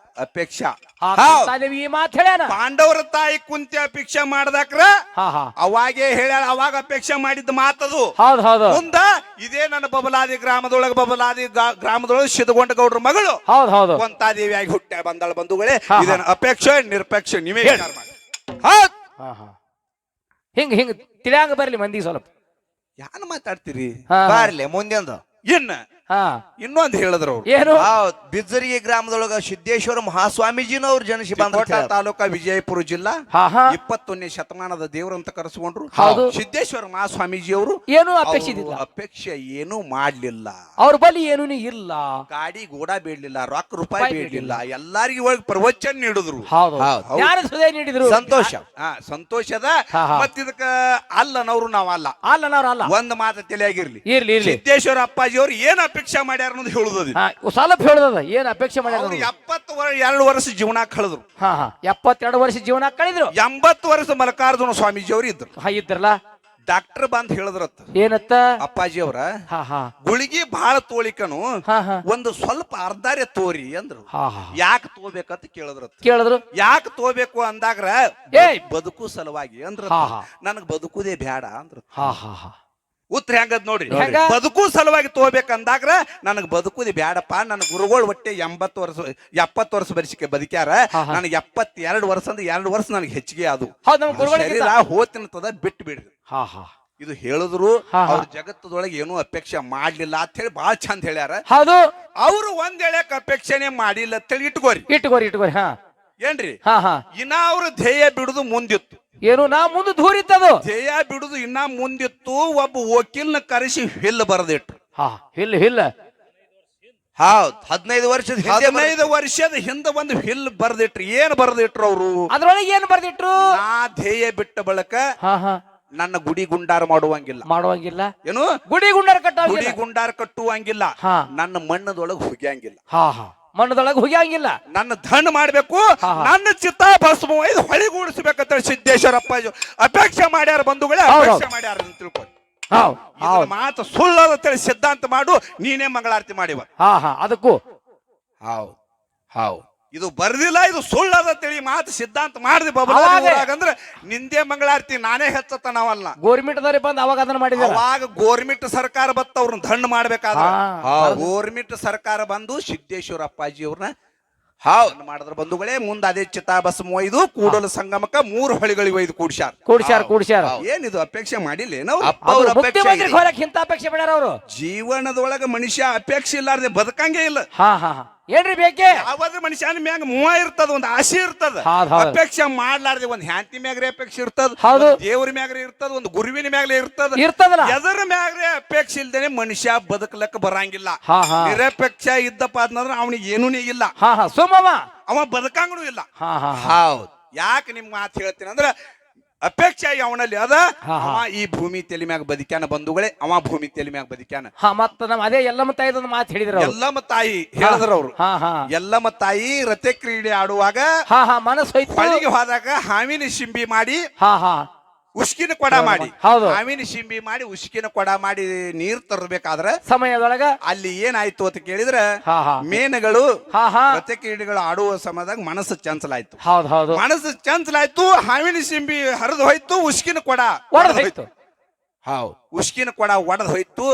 ಅಪೇಕ್ಷ ಈ ಮಾತು ಹೇಳ್ಯಾನ ಪಾಂಡವರ ತಾಯಿ ಕುಂತಿ ಅಪೇಕ್ಷೆ ಮಾಡ್ದಾಕ್ರ ಅವಾಗೇ ಹೇಳ್ಯಾಳ ಅವಾಗ ಅಪೇಕ್ಷೆ ಮಾಡಿದ ಮಾತದು ಮುಂದ ಇದೇ ನನ್ನ ಬಬಲಾದಿ ಗ್ರಾಮದೊಳಗೆ ಸಿದ್ಗೊಂಡ ಗೌಡ್ರ ಮಗಳು ಕೊಂತಾದೇವಿಯಾಗಿ ಹುಟ್ಟ ಬಂದಾಳ ಬಂಧುಗಳೇ ಇದೇನ ಅಪೇಕ್ಷೆ ನಿರಪೇಕ್ಷೆ ನೀವೇ ವಿಚಾರ ಮಾಡಿ ಹಿಂಗ ತಿಳಿಯಾಂಗ ಬರ್ಲಿ ಮಂದಿ ಸ್ವಲ್ಪ ಯಾನ್ ಮಾತಾಡ್ತೀರಿ ಬಾರ್ಲಿ ಮುಂದೆಂದು ಇನ್ನೊಂದು ಹೇಳಿದ್ರು ಏನು ಬಿಜ್ಜರಿಗೆ ಗ್ರಾಮದೊಳಗ ಸಿದ್ದೇಶ್ವರ ಮಹಾಸ್ವಾಮೀಜಿನವ್ರು ಜನಿಸಿ ಬಂದ ತಾಲೂಕಾ ವಿಜಯಪುರ ಜಿಲ್ಲಾ 21ನೇ ಶತಮಾನದ ದೇವರಂತ ಕರೆಸಿಕೊಂಡ್ರು ಸಿದ್ದೇಶ್ವರ ಮಹಾಸ್ವಾಮೀಜಿ ಅವರು ಏನು ಅಪೇಕ್ಷೆ ಏನು ಮಾಡ್ಲಿಲ್ಲ ಅವ್ರ ಬಳಿ ಏನೂ ಇಲ್ಲ ಗಾಡಿ ಗೋಡ ಬೇಡ್ಲಿಲ್ಲ ರೊಕ್ಕ ರೂಪಾಯಿ ಬೇಡ್ಲಿಲ್ಲ ಎಲ್ಲಾರಿಗೂ ಹೋಗಿ ಪ್ರವಚನ ನೀಡಿದ್ರು ಸಂತೋಷದ ಮತ್ತಿದಕ್ಕ ಅಲ್ಲನವ್ರು ನಾವಲ್ಲ ಒಂದ್ ಮಾತು ತಿಳಿಯಾಗಿರ್ಲಿ ಸಿದ್ದೇಶ್ವರ ಅಪ್ಪಾಜಿ ಅವ್ರು ಏನ್ ಅಪೇಕ್ಷೆ ಮಾಡ್ಯಾರ ಅನ್ನೋದು ಹೇಳುದು ಸ್ವಲ್ಪ ಹೇಳುದ ಏನ್ ಅಪೇಕ್ಷೆ ಮಾಡ್ಯಾರ 72 ವರ್ಷ ಜೀವನ ಕಳೆದ್ರು 72 ವರ್ಷ ಜೀವನ ಕಳೆದ್ರು 80 ವರ್ಷ ಮಲ್ಲಿಕಾರ್ಜುನ ಸ್ವಾಮೀಜಿ ಅವರು ಇದ್ರಲ್ಲ ಡಾಕ್ಟರ್ ಬಂದ್ ಹೇಳಿದ್ರತ್ತ ಏನತ್ತ ಅಪ್ಪಾಜಿ ಅವ್ರ ಗುಳಿಗಿ ಬಹಳ ತೋಳಿಕನು ಒಂದು ಸ್ವಲ್ಪ ಅರ್ಧಾರೆ ತೋರಿ ಅಂದ್ರು ಯಾಕೆ ತೋಬೇಕಂತ ಕೇಳಿದ್ರು ಯಾಕೆ ತೋಬೇಕು ಅಂದಾಗ್ರ ಬದುಕು ಸಲುವಾಗಿ ಅಂದ್ರ ನನಗ್ ಬದುಕುದೇ ಬ್ಯಾಡ ಅಂದ್ರ ಉತ್ತರ ಹೆಂಗದ್ ನೋಡ್ರಿ ಹೆಂಗ? ಬದುಕು ಸಲುವಾಗಿ ತಗೋಬೇಕಂದಾಗ್ರ ನನಗ್ ಬದುಕುದಿ ಬ್ಯಾಡಪ್ಪ ನನ್ನ ಗುರುಗಳು ಒಟ್ಟೆ 70 ವರ್ಷ ಬರಿಸಿಕೆ ಬದುಕ್ಯಾರ ನನಗೆ 72 ವರ್ಷ ಅಂದ್ರೆ 2 ವರ್ಷ ನನಗೆ ಹೆಚ್ಚಿಗೆ ಅದು ಹೌದ್ ನಮ್ ಗುರುಗಳಿಗೆ ಶರೀರ ಹೋತಿನತದ ಬಿಟ್ಟು ಬಿಡ್ರಿ ಹಾ ಹಾ ಇದು ಹೇಳಿದ್ರು ಅವ್ರ ಜಗತ್ತದೊಳಗೆ ಏನೂ ಅಪೇಕ್ಷೆ ಮಾಡ್ಲಿಲ್ಲ ಅಂತ ಹೇಳಿ ಬಾಳ ಚಂದ ಹೇಳ್ಯಾರ. ಹೌದು ಅವ್ರು ಒಂದ್ ಹೇಳಕ್ ಅಪೇಕ್ಷೆನೆ ಮಾಡಿಲ್ಲ ಅಂತ ಹೇಳಿ ಇಟ್ಕೋರಿ ಇಟ್ಕೋರಿ ಹಾ ಏನ್ರಿ. ಹಾ ಹಾ ಇನ್ನ ಅವ್ರ ಧ್ಯೇಯ ಬಿಡುದು ಮುಂದಿತ್ತು. ಏನು ನಾ ಮುಂದೆ ದೂರಿತ್ತದು ಧ್ಯೇಯ ಬಿಡುದು ಇನ್ನ ಮುಂದಿತ್ತು. ಒಬ್ಬ ವಕೀಲ್ನ ಕರೆಸಿ ಹಿಲ್ ಬರದಿಟ್ರು. ಹಾ ಹಿಲ್ಲ ಹೌದ್ 15 ವರ್ಷದ ಹಿಂದೆ 15 ವರ್ಷದ ಹಿಂದೆ ಒಂದು ಹಿಲ್ ಬರ್ದಿಟ್ರು. ಏನ್ ಬರ್ದಿಟ್ರು ಅವರು? ಅದ್ರೊಳಗೆ ಏನ್ ಬರ್ದಿಟ್ರು? ನಾ ಧ್ಯೇಯ ಬಿಟ್ಟ ಬಳಕ ಹಾ ಹಾ ನನ್ನ ಗುಡಿ ಗುಂಡಾರ ಮಾಡುವಂಗಿಲ್ಲ. ಏನು ಗುಡಿ ಗುಂಡಾರ ಗುಡಿ ಗುಂಡಾರ ಕಟ್ಟುವಂಗಿಲ್ಲ. ನನ್ನ ಮಣ್ಣದೊಳಗೆ ಹುಗ್ಯಾಂಗಿಲ್ಲ. ಹಾ ಹಾ ಮಣ್ಣದೊಳಗೆ ಹುಗ್ಯಾಂಗಿಲ್ಲ. ನನ್ನ ಧನ್ ಮಾಡ್ಬೇಕು. ನನ್ನ ಚಿತ್ತ ಭಸ್ಮ ಒಯ್ದು ಹೊಳಿಗೂಡಿಸ್ಬೇಕಂತ ಸಿದ್ದೇಶ್ವರ ಅಪ್ಪಾಜಿ ಅಪೇಕ್ಷೆ ಮಾಡ್ಯಾರ. ಬಂಧುಗಳೇ ಅಪೇಕ್ಷೆ ಮಾಡ್ಯಾರ ಅಂತ ತಿಳ್ಕೊಂಡು ಮಾತು ಸುಳ್ಳದ ತಿಳಿ ಸಿದ್ಧಾಂತ ಮಾಡು. ನೀನೇ ಮಂಗಳಾರತಿ ಮಾಡಿವ. ಹಾ ಹಾ ಅದಕ್ಕೂ ಹೌದು ಇದು ಬರ್ದಿಲ್ಲ, ಇದು ಸುಳ್ಳದ ತಿಳಿ ಮಾತು ಸಿದ್ಧಾಂತ ಮಾಡಿದ್ವಿ ಬಬಲಾಗಂದ್ರೆ ನಿಂದೆ ಮಂಗಳಾರತಿ ನಾನೇ ಹೆಚ್ಚತ್ತ ನಾವಲ್ಲ. ಗೋರ್ಮೆಂಟ್ ಬಂದ್ ಅವಾಗ ಅದನ್ನ ಮಾಡಿದ. ಅವಾಗ ಗೋರ್ಮೆಂಟ್ ಸರ್ಕಾರ ಬತ್ತ ಅವ್ರನ್ನ ದಂಡ ಮಾಡ್ಬೇಕಾದ್ರೆ ಗೋರ್ಮೆಂಟ್ ಸರ್ಕಾರ ಬಂದು ಸಿದ್ದೇಶ್ವರ ಅಪ್ಪಾಜಿ ಅವ್ರನ್ನ ಮಾಡಿದ್ರ. ಬಂಧುಗಳೇ ಮುಂದೆ ಅದೇ ಚಿತಾಭಸ್ಮ ಒಯ್ದು ಕೂಡಲ ಸಂಗಮಕ್ಕ 3 ಹೊಳಿಗಳಿಗೆ ಒಯ್ದು ಕೂಡ್ಸ್ಯಾರ. ಏನಿದು ಅಪೇಕ್ಷೆ ಮಾಡಿಲ್ಲ ಏನೋ ಇಂತ ಅಪೇಕ್ಷೆ ಮಾಡ್ಯಾರ ಅವರು. ಜೀವನದೊಳಗ ಮನುಷ್ಯ ಅಪೇಕ್ಷೆ ಇಲ್ಲಾರ್ದೆ ಬದುಕಂಗೆ ಇಲ್ಲ. ಏನ್ರಿ ಬೇಕೆ? ಯಾವಾದ್ರ ಮನುಷ್ಯನ ಮ್ಯಾಗ ಇರ್ತದ, ಒಂದ್ ಆಸೆ ಇರ್ತದ. ಅಪೇಕ್ಷೆ ಮಾಡ್ಲಾರ್ದೆ ಒಂದ್ ಹ್ಯಾಂತಿ ಮ್ಯಾಗ್ರೆ ಅಪೇಕ್ಷೆ ಇರ್ತದ, ದೇವ್ರ ಮ್ಯಾಗ್ರೆ ಇರ್ತದ, ಒಂದು ಗುರುವಿನ ಮ್ಯಾಗ್ಲೆ ಇರ್ತದಲ್ಲ. ಎದರ ಮ್ಯಾಗ್ರೆ ಅಪೇಕ್ಷೆ ಇಲ್ದೇನೆ ಮನುಷ್ಯ ಬದುಕಲಕ್ಕ ಬರಂಗಿಲ್ಲ. ನಿರಪೇಕ್ಷ ಇದ್ದಪ್ಪ ಅಂತಂದ್ರ ಅವನಿಗೆ ಏನೂ ಇಲ್ಲ, ಅವ ಬದುಕಂಗೂ ಇಲ್ಲ. ಹೌದು. ಯಾಕೆ ನಿಮ್ ಮಾತು ಹೇಳ್ತೀನಿ ಅಂದ್ರ ಅಪೇಕ್ಷೆ ಅವನಲ್ಲಿ ಅದ. ಅವ ಈ ಭೂಮಿ ತೆಲಿ ಮ್ಯಾಗ ಬದುಕ್ಯಾನ. ಬಂಧುಗಳೇ ಅವ ಭೂಮಿ ತೆಲಿ ಮ್ಯಾಗ ಬದುಕ್ಯಾನ. ಮತ್ತ ನಮ್ ಅದೇ ಎಲ್ಲಮ್ಮ ತಾಯಿ ಮಾತು ಹೇಳಿದ್ರ. ಎಲ್ಲಮ್ಮ ತಾಯಿ ಹೇಳಿದ್ರ ಅವ್ರು. ಎಲ್ಲಮ್ಮ ತಾಯಿ ರಥೆ ಕ್ರೀಡೆ ಆಡುವಾಗ ಮನಸ್ಸು ಹೊಳಿಗೆ ಹೋದಾಗ ಹಾವಿನ ಶಿಂಬಿ ಮಾಡಿ ಉಸ್ಕಿನ ಕೊಡ ಮಾಡಿ ಹಾವಿನ ಶಿಂಬಿ ಮಾಡಿ ಉಸ್ಕಿನ ಕೊಡ ಮಾಡಿ ನೀರ್ ತರಬೇಕಾದ್ರೆ ಸಮಯದೊಳಗ ಅಲ್ಲಿ ಏನಾಯ್ತು ಅಂತ ಕೇಳಿದ್ರೆ ಮೇನಗಳು ರಥೆ ಕ್ರೀಡೆಗಳು ಆಡುವ ಸಮಯದಾಗ ಮನಸ್ಸು ಚಂಚಲಾಯ್ತು. ಮನಸ್ಸು ಚಂಚಲಾಯ್ತು. ಹಾವಿನ ಶಿಂಬಿ ಹರಿದು ಹೋಯ್ತು. ಉಸ್ಕಿನ ಕೊಡ ಒಡೆದೋಯ್ತು. ಉಸ್ಕಿನ ಕೊಡ ಒಡೆದು ಹೋಯ್ತು.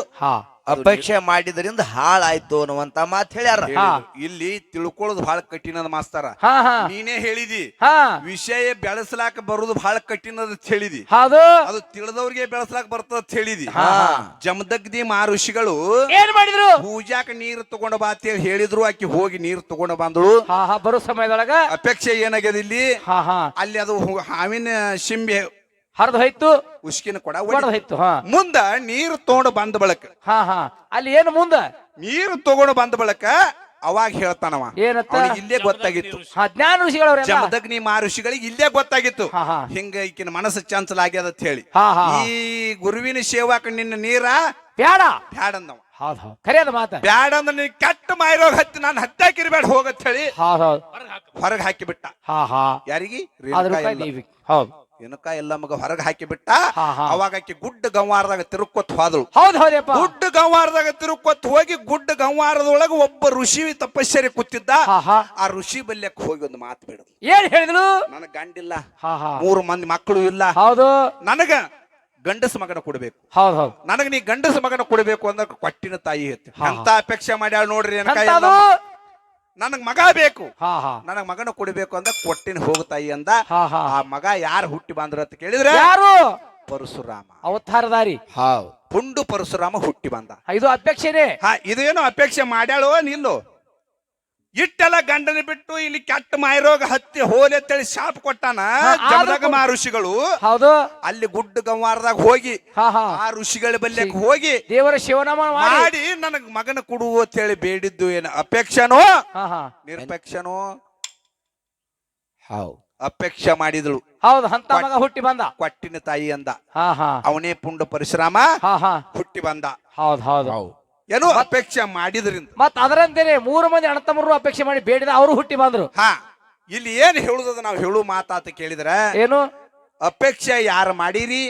ಅಪೇಕ್ಷೆ ಮಾಡಿದ್ರಿಂದ ಹಾಳಾಯ್ತು ಅನ್ನುವಂತ ಮಾತು ಹೇಳ್ಯಾರ. ಇಲ್ಲಿ ತಿಳ್ಕೊಳ್ಳೋದು ಬಹಳ ಕಠಿಣದ ಮಾಸ್ತರ. ನೀನೇ ಹೇಳಿದಿ ವಿಷಯ ಬೆಳೆಸಲಾಕ ಬರುದು ಬಹಳ ಕಠಿಣದ ಹೇಳಿದಿ. ಅದು ತಿಳಿದವ್ರಿಗೆ ಬೆಳೆಸಲಾಕ ಬರ್ತದ ಹೇಳಿದಿ. ಜಮದಗ್ನಿ ಮಹರ್ಷಿಗಳು ಏನ್ ಮಾಡಿದ್ರು? ಪೂಜಾಕ ನೀರು ತಗೊಂಡ ಬಾ ಅಂತ ಹೇಳಿದ್ರು. ಆಕಿ ಹೋಗಿ ನೀರು ತಗೊಂಡ ಬಂದಳು. ಬರೋ ಸಮಯದೊಳಗ ಅಪೇಕ್ಷೆ ಏನಾಗ್ಯದ ಇಲ್ಲಿ? ಅಲ್ಲಿ ಅದು ಹಾವಿನ ಶಿಂಬೆ ಹರಿದು ಹೋಯ್ತು. ಉಸ್ಕಿನ ಕೊಡ ಒಡೆದೋಯ್ತು. ಮುಂದ ನೀರು ತಗೊಂಡು ಬಂದ ಬಳಕ ಅಲ್ಲಿ ಏನು ಮುಂದ ನೀರು ತಗೊಂಡು ಬಂದ ಬಳಕ ಅವಾಗ ಹೇಳ್ತಾನವ ಏನತ್ತ? ಇಲ್ಲೇ ಗೊತ್ತಾಗಿತ್ತು. ಜ್ಞಾನ ಋಷಿಗಳವ್ರ ಜಮದಗ್ನಿ ಮಹರ್ಷಿಗಳಿಗೆ ಇಲ್ಲೇ ಗೊತ್ತಾಗಿತ್ತು ಹಿಂಗ ಈಕಿನ ಮನಸ್ಸು ಚಂಚಲ ಆಗ್ಯದ ಅಂತ ಹೇಳಿ. ಈ ಗುರುವಿನ ಸೇವಾಕ ನಿನ್ನ ನೀರ ಬ್ಯಾಡಂದವ. ಕರಿಯದ ಮಾತ ಬ್ಯಾಡ ಅಂದ್ರೆ ನೀನ್ ಕೆಟ್ಟ ಮಾಯಿರೋಗ ಹತ್ತಿ ನಾನು ಹತ್ತಾಕಿರ್ಬೇಡ ಹೋಗತ್ ಹೇಳಿ ಹೊರಗೆ ಹಾಕಿ ಬಿಟ್ಟ. ಯಾರಿಗಿ? ಹೌದು ಏನಕ್ಕ ಎಲ್ಲ ಮಗ ಹೊರಗೆ ಹಾಕಿ ಬಿಟ್ಟ. ಅವಾಗ ಆಕಿ ಗುಡ್ಡ ಗಂವಾರದಾಗ ತಿರುಕೊತ್ ಹೋದಳು. ಗುಡ್ಡ ಗಂವಾರದಾಗ ತಿರುಕೊತ್ ಹೋಗಿ ಗುಡ್ಡ ಗಂವಾರದೊಳಗ ಒಬ್ಬ ಋಷಿ ತಪಸ್ಸರಿ ಕೂತಿದ್ದ. ಆ ಋಷಿ ಬಲ್ಯಕ್ ಹೋಗಿ ಒಂದು ಮಾತು ಬಿಡದು. ಏನ್ ಹೇಳಿದ್ಲು? ನನಗ್ ಗಂಡಿಲ್ಲ, 3 ಮಂದಿ ಮಕ್ಕಳು ಇಲ್ಲ, ನನಗ ಗಂಡಸ ಮಗನ ಕೊಡ್ಬೇಕು. ನನಗ ನೀ ಗಂಡಸ ಮಗನ ಕೊಡ್ಬೇಕು ಅಂದ್ರ ಕೊಟ್ಟಿನ ತಾಯಿ ಐತಿ. ಅಂತ ಅಪೇಕ್ಷೆ ಮಾಡ್ಯಾಳ ನೋಡ್ರಿ. ನನಗ್ ಮಗ ಬೇಕು, ನನಗ್ ಮಗನ ಕೊಡ್ಬೇಕು ಅಂದ ಕೊಟ್ಟಿನ ಹೋಗ್ತಾಯಿ ಅಂದ. ಆ ಮಗ ಯಾರು ಹುಟ್ಟಿ ಬಂದ್ರ ಅಂತ ಕೇಳಿದ್ರೆ ಯಾರು? ಪರಶುರಾಮ ಅವತಾರಧಾರಿ. ಪುಂಡು ಪರಶುರಾಮ ಹುಟ್ಟಿ ಬಂದ. ಇದು ಅಪೇಕ್ಷೆನೆ. ಇದೇನು ಅಪೇಕ್ಷೆ ಮಾಡ್ಯಾಳೋ ನಿಲ್ಲು. ಇಟ್ಟೆಲ್ಲ ಗಂಡನ ಬಿಟ್ಟು ಇಲ್ಲಿ ಕೆಟ್ಟ ಮಾಯರೋಗ ಹತ್ತಿ ಹೋಲಿ ಅಂತೇಳಿ ಶಾಪ್ ಕೊಟ್ಟಾನ ಜಮದಗ್ನಿ ಮಹರ್ಷಿಗಳು. ಅಲ್ಲಿ ಗುಡ್ಡ ಗಂವಾರದಾಗ ಹೋಗಿ ಆ ಋಷಿಗಳ ಬಲ್ಯಕ್ ಹೋಗಿ ದೇವರ ಶಿವನಾಮ ಮಾಡಿ ನನಗ್ ಮಗನ ಕೊಡು ಅಂತ ಹೇಳಿ ಬೇಡಿದ್ದು. ಏನು ಅಪೇಕ್ಷನೋ ನಿರಪೇಕ್ಷನೋ? ಅಪೇಕ್ಷೆ ಮಾಡಿದಳು. ಅಂತ ಮಗ ಹುಟ್ಟಿ ಬಂದ. ಕೊಟ್ಟಿನ ತಾಯಿ ಅಂದ. ಅವನೇ ಪುಂಡ ಪರಶುರಾಮ ಹುಟ್ಟಿ ಬಂದ. ಏನೋ ಅಪೇಕ್ಷೆ ಮಾಡಿದ್ರಿಂದ ಮತ್ ಅದರಂತೇನೆ 3 ಮಂದಿ ಅಣ್ಣತಮ್ಮರು ಅಪೇಕ್ಷೆ ಮಾಡಿ ಬೇಡಿದ, ಅವರು ಹುಟ್ಟಿ ಬಂದ್ರು. ಇಲ್ಲಿ ಏನ್ ಹೇಳುದ ನಾವು ಹೇಳು ಮಾತಾತ ಕೇಳಿದ್ರ ಏನು? ಅಪೇಕ್ಷೆ ಯಾರು ಮಾಡಿರಿ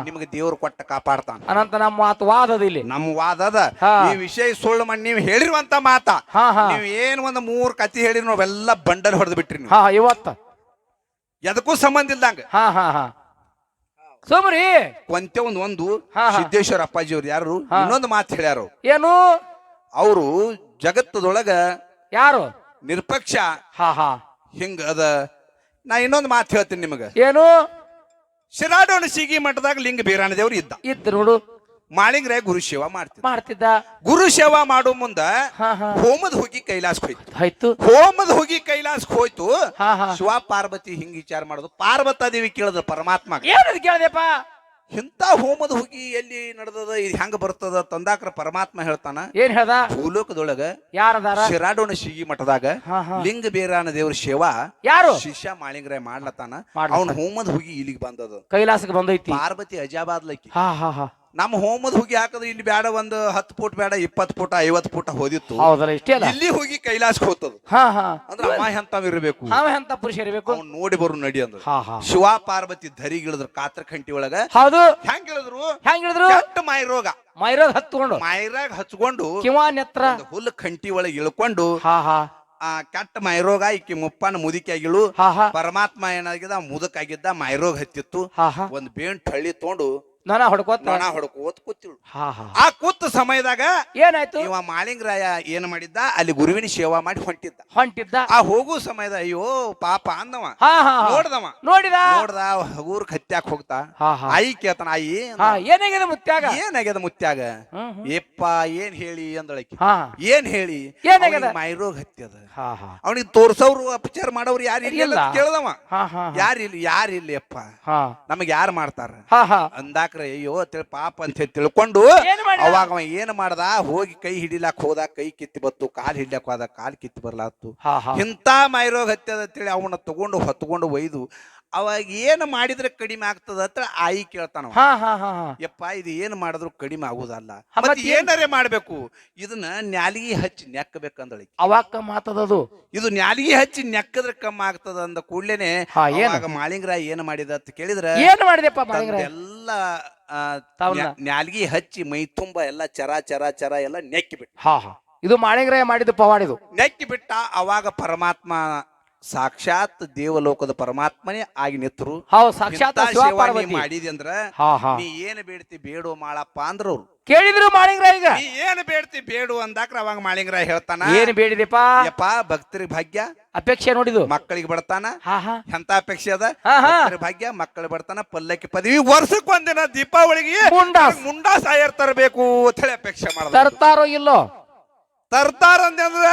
ನಿಮ್ಗೆ ದೇವ್ರು ಕೊಟ್ಟ ಕಾಪಾಡ್ತಾನ ಅನಂತ ನಮ್ಮ ಮಾತು ವಾದದ. ಇಲ್ಲಿ ನಮ್ಮ ವಾದದ ಈ ವಿಷಯ ಸುಳ್ಳು ಮಾಡಿ ನೀವು ಹೇಳಿರುವಂತ ಮಾತ. ನೀವ್ ಏನ್ ಒಂದ್ 3 ಕತಿ ಹೇಳಿರಿ ನಾವೆಲ್ಲ ಬಂಡಲ್ ಹೊಡೆದ್ ಬಿಟ್ರಿ. ಇವತ್ತ ಎದಕ್ಕೂ ಸಂಬಂಧ ಇಲ್ದಂಗ ಸೋಮರಿ ಕೊಂತೆ ಒಂದು ಹಾ, ಹಾ. ಸಿದ್ದೇಶ್ವರ ಅಪ್ಪಾಜಿ ಅವ್ರು ಯಾರು ಇನ್ನೊಂದು ಮಾತು ಹೇಳ್ಯಾರು. ಏನು ಅವರು ಜಗತ್ತದೊಳಗ ಯಾರು ನಿರಪೇಕ್ಷ ಹಾ ಹಾ ಹಿಂಗ ಅದ. ನಾ ಇನ್ನೊಂದು ಮಾತು ಹೇಳ್ತೀನಿ ನಿಮಗ. ಏನು ಶಿರಾಡೋಣ ಸಿಗಿ ಮಠದಾಗ ಲಿಂಗ ಬೀರಾಣ ದೇವ್ರು ಇದ್ದ ನೋಡು ಮಾಳಿಂಗ್ರೆ ಗುರು ಸೇವಾ ಮಾಡ್ತಿದ್ದ. ಗುರು ಸೇವಾ ಮಾಡೋ ಮುಂದ ಹಾ ಹಾ ಹೋಮದ ಹೋಗಿ ಕೈಲಾಸಕ್ಕೆ ಹೋಯ್ತು. ಆಯ್ತು. ಹೋಮದ ಹೋಗಿ ಕೈಲಾಸಕ್ಕೆ ಹೋಯ್ತು. ಹಾ ಹಾ ಶಿವ ಪಾರ್ವತಿ ಹಿಂಗ ವಿಚಾರ ಮಾಡೋದು. ಪಾರ್ವತಾ ದೇವಿ ಕೇಳಿದ್ರು ಪರಮಾತ್ಮ, ಏನದು ಕೇಳ್ದೆಪ್ಪ? ಇಂತ ಹೋಮದ ಹೋಗಿ ಎಲ್ಲಿ ನಡೆದದ, ಇದು ಹೆಂಗ ಬರ್ತದ ತಂದಾಕ್ರ ಪರಮಾತ್ಮ ಹೇಳ್ತಾನ. ಏನ್ ಹೇಳ್ದ? ಭೂಲೋಕದೊಳಗ ಯಾರದಾರ? ಶಿರಾಡೋಣ ಸಿಗಿ ಮಠದಾಗ ಹಾ, ಹಾ. ಲಿಂಗ ಬೀರಾಣ ದೇವ್ರ ಸೇವಾ ಯಾರು? ಶಿಷ್ಯ ಮಾಳಿಂಗ್ರಾಯ ಮಾಡ್ಲತ್ತಾನ. ಮಾಡ್ಲತ್ತಾನ. ಅವ್ನ ಹೋಮದ ಹೋಗಿ ಇಲ್ಲಿಗೆ ಬಂದದ. ಕೈಲಾಸಕ್ಕೆ ಬಂದೈತಿ. ಪಾರ್ವತಿ ಅಜಾಬಾದ್ಲಕ್ಕಿ. ಹಾ ಹಾ ಹಾ ನಮ್ಮ ಹೋಮದ ಹೋಗಿ ಹಾಕದ್ರೆ ಇಲ್ಲಿ ಬೇಡ, ಒಂದು 10 ಫುಟ್ ಬೇಡ, 20 ಫುಟ್ 50 ಫುಟ್ ಹೋದಿತ್ತು. ಹೌದಲ್ಲ, ಇಷ್ಟೇ ಅಲ್ಲ. ಇಲ್ಲಿ ಹೋಗಿ ಕೈಲಾಸಕ್ಕೆ ಹೋಗ್ತದ. ಹಾ ಹಾ ಅಂದ್ರೆ ಅಮ್ಮ ಎಂತಾವ್ ಇರ್ಬೇಕು, ಅವ ಎಂತ ಪುರುಷ ಇರಬೇಕು? ಅವ್ನು ನೋಡಿ ಬರು ನಡಿ ಅಂದ್ರು. ಹಾ ಹಾ ಶಿವ ಪಾರ್ವತಿ ಧರಿಗಿಳಿದ್ರು ಕಾತ್ರ ಕಂಟಿ ಒಳಗ. ಹೌದು. ಹೆಂಗ್ ಹೇಳಿದ್ರು? ಹೆಂಗ್ ಹೇಳಿದ್ರು? ಕೆಟ್ಟ ಮಾಯಿರೋಗ ಮೈರೋಗ ಹತ್ಕೊಂಡು ಮಾಯಿರಾಗ ಹಚ್ಕೊಂಡು ಕಿವಾ ನೆತ್ರ ಹುಲ್ಲು ಕಂಟಿ ಒಳಗೆ ಇಳ್ಕೊಂಡು ಹಾ ಹಾ ಆ ಕೆಟ್ಟ ಮಾಯಿರೋಗ ಈಕಿ ಮುಪ್ಪನ ಮುದುಕಿಯಾಗಿಳು. ಹಾ ಹಾ ಪರಮಾತ್ಮ ಏನಾಗಿದ್ದ ಮುದುಕಾಗಿದ್ದ, ಮಾಯಿರೋಗ ಹತ್ತಿತ್ತು. ಹಾ ಹಾ ಒಂದ್ ಬೇಣ್ ಹಳ್ಳಿ ತೊಗೊಂಡು ನಾನ ಹೊಡ್ಕೋತ ನೊಣ ಹೊಡ್ಕೋತ್ ಕೂತಿಳು. ಹಾ ಹಾ ಆ ಕೂತ ಸಮಯದಾಗ ಏನಾಯ್ತು? ಇವ ಮಾಳಿಂಗರಾಯ ಏನ್ ಮಾಡಿದ್ದ, ಅಲ್ಲಿ ಗುರುವಿನ ಸೇವಾ ಮಾಡಿ ಹೊಂಟಿದ್ದ. ಆ ಹೋಗು ಸಮಯದ ಅಯ್ಯೋ ಪಾಪ ಅಂದವ. ಹಾ ಹಾ ನೋಡ್ದವ ನೋಡ್ದ ಹಗೂರ್ ಹತ್ಯಾಕ್ ಹೋಗ್ತಾ. ಹಾ ಹಾ ಆಯಿ ಕೇಳ್ತಾನ, ಆಯಿ ಹಾ ಏನಾಗಿದೆ ಮುತ್ಯಾಗ? ಏನಾಗ್ಯದ ಮುತ್ಯಾಗ? ಹ್ಮ್ ಹ್ಮ್. ಏಪ್ಪ ಏನ್ ಹೇಳಿ ಅಂದಳಕಿ. ಹಾ ಏನ್ ಹೇಳಿ? ಏನಾಗ್ಯದ? ಮಾಯಿರೋಗ ಹತ್ಯದ. ಹಾ ಹಾ ಅವನಿಗೆ ತೋರ್ಸವ್ರು ಅಪಚಾರ ಮಾಡೋರು ಯಾರು ಇಲ್ಲ ಕೇಳ್ದವ. ಹಾ ಹಾ ಯಾರಿಲ್ಲ ಅಪ್ಪ, ಹಾ ನಮಗ್ ಯಾರು ಮಾಡ್ತಾರ ಹಾ ಹಾ ಅಂದಾಕ್ರ ಅಯ್ಯೋ ಪಾಪ ಅಂತ ಹೇಳಿ ತಿಳ್ಕೊಂಡು ಏನ್ ಮಾಡಿದ? ಅವಾಗ ಅವ ಏನ್ ಮಾಡ್ದ, ಹೋಗಿ ಕೈ ಹಿಡಿಲಾಕ್ ಹೋದ, ಕೈ ಕಿತ್ತಿ ಬತ್ತು. ಕಾಲ್ ಹಿಡ್ಲಾಕ್ ಹೋದ, ಕಾಲ್ ಕಿತ್ತಿ ಬರ್ಲಾತ್ತು. ಹಾ ಹಾ ಇಂತ ಮಾಯಿರೋಗ ಹತ್ಯದ ಅಂತೇಳಿ ಅವನ್ನ ಹೊತ್ಕೊಂಡು ಒಯ್ದು ಅವಾಗ ಏನ್ ಮಾಡಿದ್ರೆ ಕಡಿಮೆ ಆಗ್ತದ ಅಂತ ಆಯಿ ಕೇಳ್ತಾನ. ಹಾ ಹಾ ಹಾ ಯಪ್ಪ ಇದು ಏನ್ ಮಾಡಿದ್ರು ಕಡಿಮೆ ಆಗುದಲ್ಲ, ಮತ್ತೆ ಮತ್ತೆ ಏನಾರೇ ಮಾಡ್ಬೇಕು, ಇದನ್ನ ನ್ಯಾಲಿಗೆ ಹಚ್ಚಿ ನೆಕ್ಕಬೇಕಂದಳಿ. ಅವಾಕ ಮಾತದದು. ಇದು ನ್ಯಾಲಿಗೆ ಹಚ್ಚಿ ನೆಕ್ಕದ್ರೆ ಕಮ್ಮಿ ಆಗ್ತದ ಅಂದ ಕೂಡ್ಲೇನೆ ಮಾಳಿಂಗರಾಯ ಏನ್ ಮಾಡಿದ ಅಂತ ಕೇಳಿದ್ರ, ಏನ್ ಮಾಡಿದೆಪ್ಪ ಮಾಳಿಂಗರಾಯ? ಎಲ್ಲ ನ್ಯಾಲಿಗೆ ಹಚ್ಚಿ ಮೈ ತುಂಬ ಎಲ್ಲ ಚರ ಎಲ್ಲ ನೆಕ್ಕಿ ಬಿಟ್ಟ. ಹಾ ಹಾ ಇದು ಮಾಳಿಂಗರಾಯ ಮಾಡಿದ್ದು ಪವಾಡಿದು. ನೆಕ್ಕಿ ಬಿಟ್ಟ. ಅವಾಗ ಪರಮಾತ್ಮ ಸಾಕ್ಷಾತ್ ದೇವಲೋಕದ ಪರಮಾತ್ಮನೇ ಆಗಿ ನಿಂತರು. ಹೌದು, ಸಾಕ್ಷಾತ್ ಶಿವ ಪಾರ್ವತಿ ಮಾಡಿದಿ ಅಂದ್ರ ನೀ ಏನ್ ಬೇಡ್ತಿ ಬೇಡು ಮಾಳಪ್ಪ ಅಂದ್ರ ಅವ್ರು ಕೇಳಿದ್ರು ಮಾಳಿಂಗರಾಯಿಗ. ನೀ ಏನ್ ಬೇಡ್ತಿ ಬೇಡು ಅಂದಾಕ್ರ ಅವಾಗ ಮಾಳಿಂಗರಾಯ ಹೇಳ್ತಾನ, ಏನ್ ಬೇಡಿದೆಪ್ಪ? ಯಪ್ಪ ಭಕ್ತರಿಗೆ ಭಾಗ್ಯ, ಅಪೇಕ್ಷೆ ನೋಡಿದು, ಮಕ್ಕಳಿಗೆ ಬಡತಾನ. ಹಾ ಹಾ ಎಂತ ಅಪೇಕ್ಷೆ ಅದ? ಭಾಗ್ಯ, ಮಕ್ಕಳಿಗೆ ಬಡತಾನ, ಪಲ್ಲಕ್ಕಿ ಪದವಿ, ವರ್ಷಕ್ಕೆ ಒಂದಿನ ದೀಪಾವಳಿಗೆ ಮುಂಡಾ ಸಾಯರ್ ತರಬೇಕು ಅಂತ ಹೇಳಿ ಅಪೇಕ್ಷೆ ಮಾಡ. ತರ್ತಾರೋ ಇಲ್ಲೋ? ತರ್ತಾರ ಅಂದ್ರ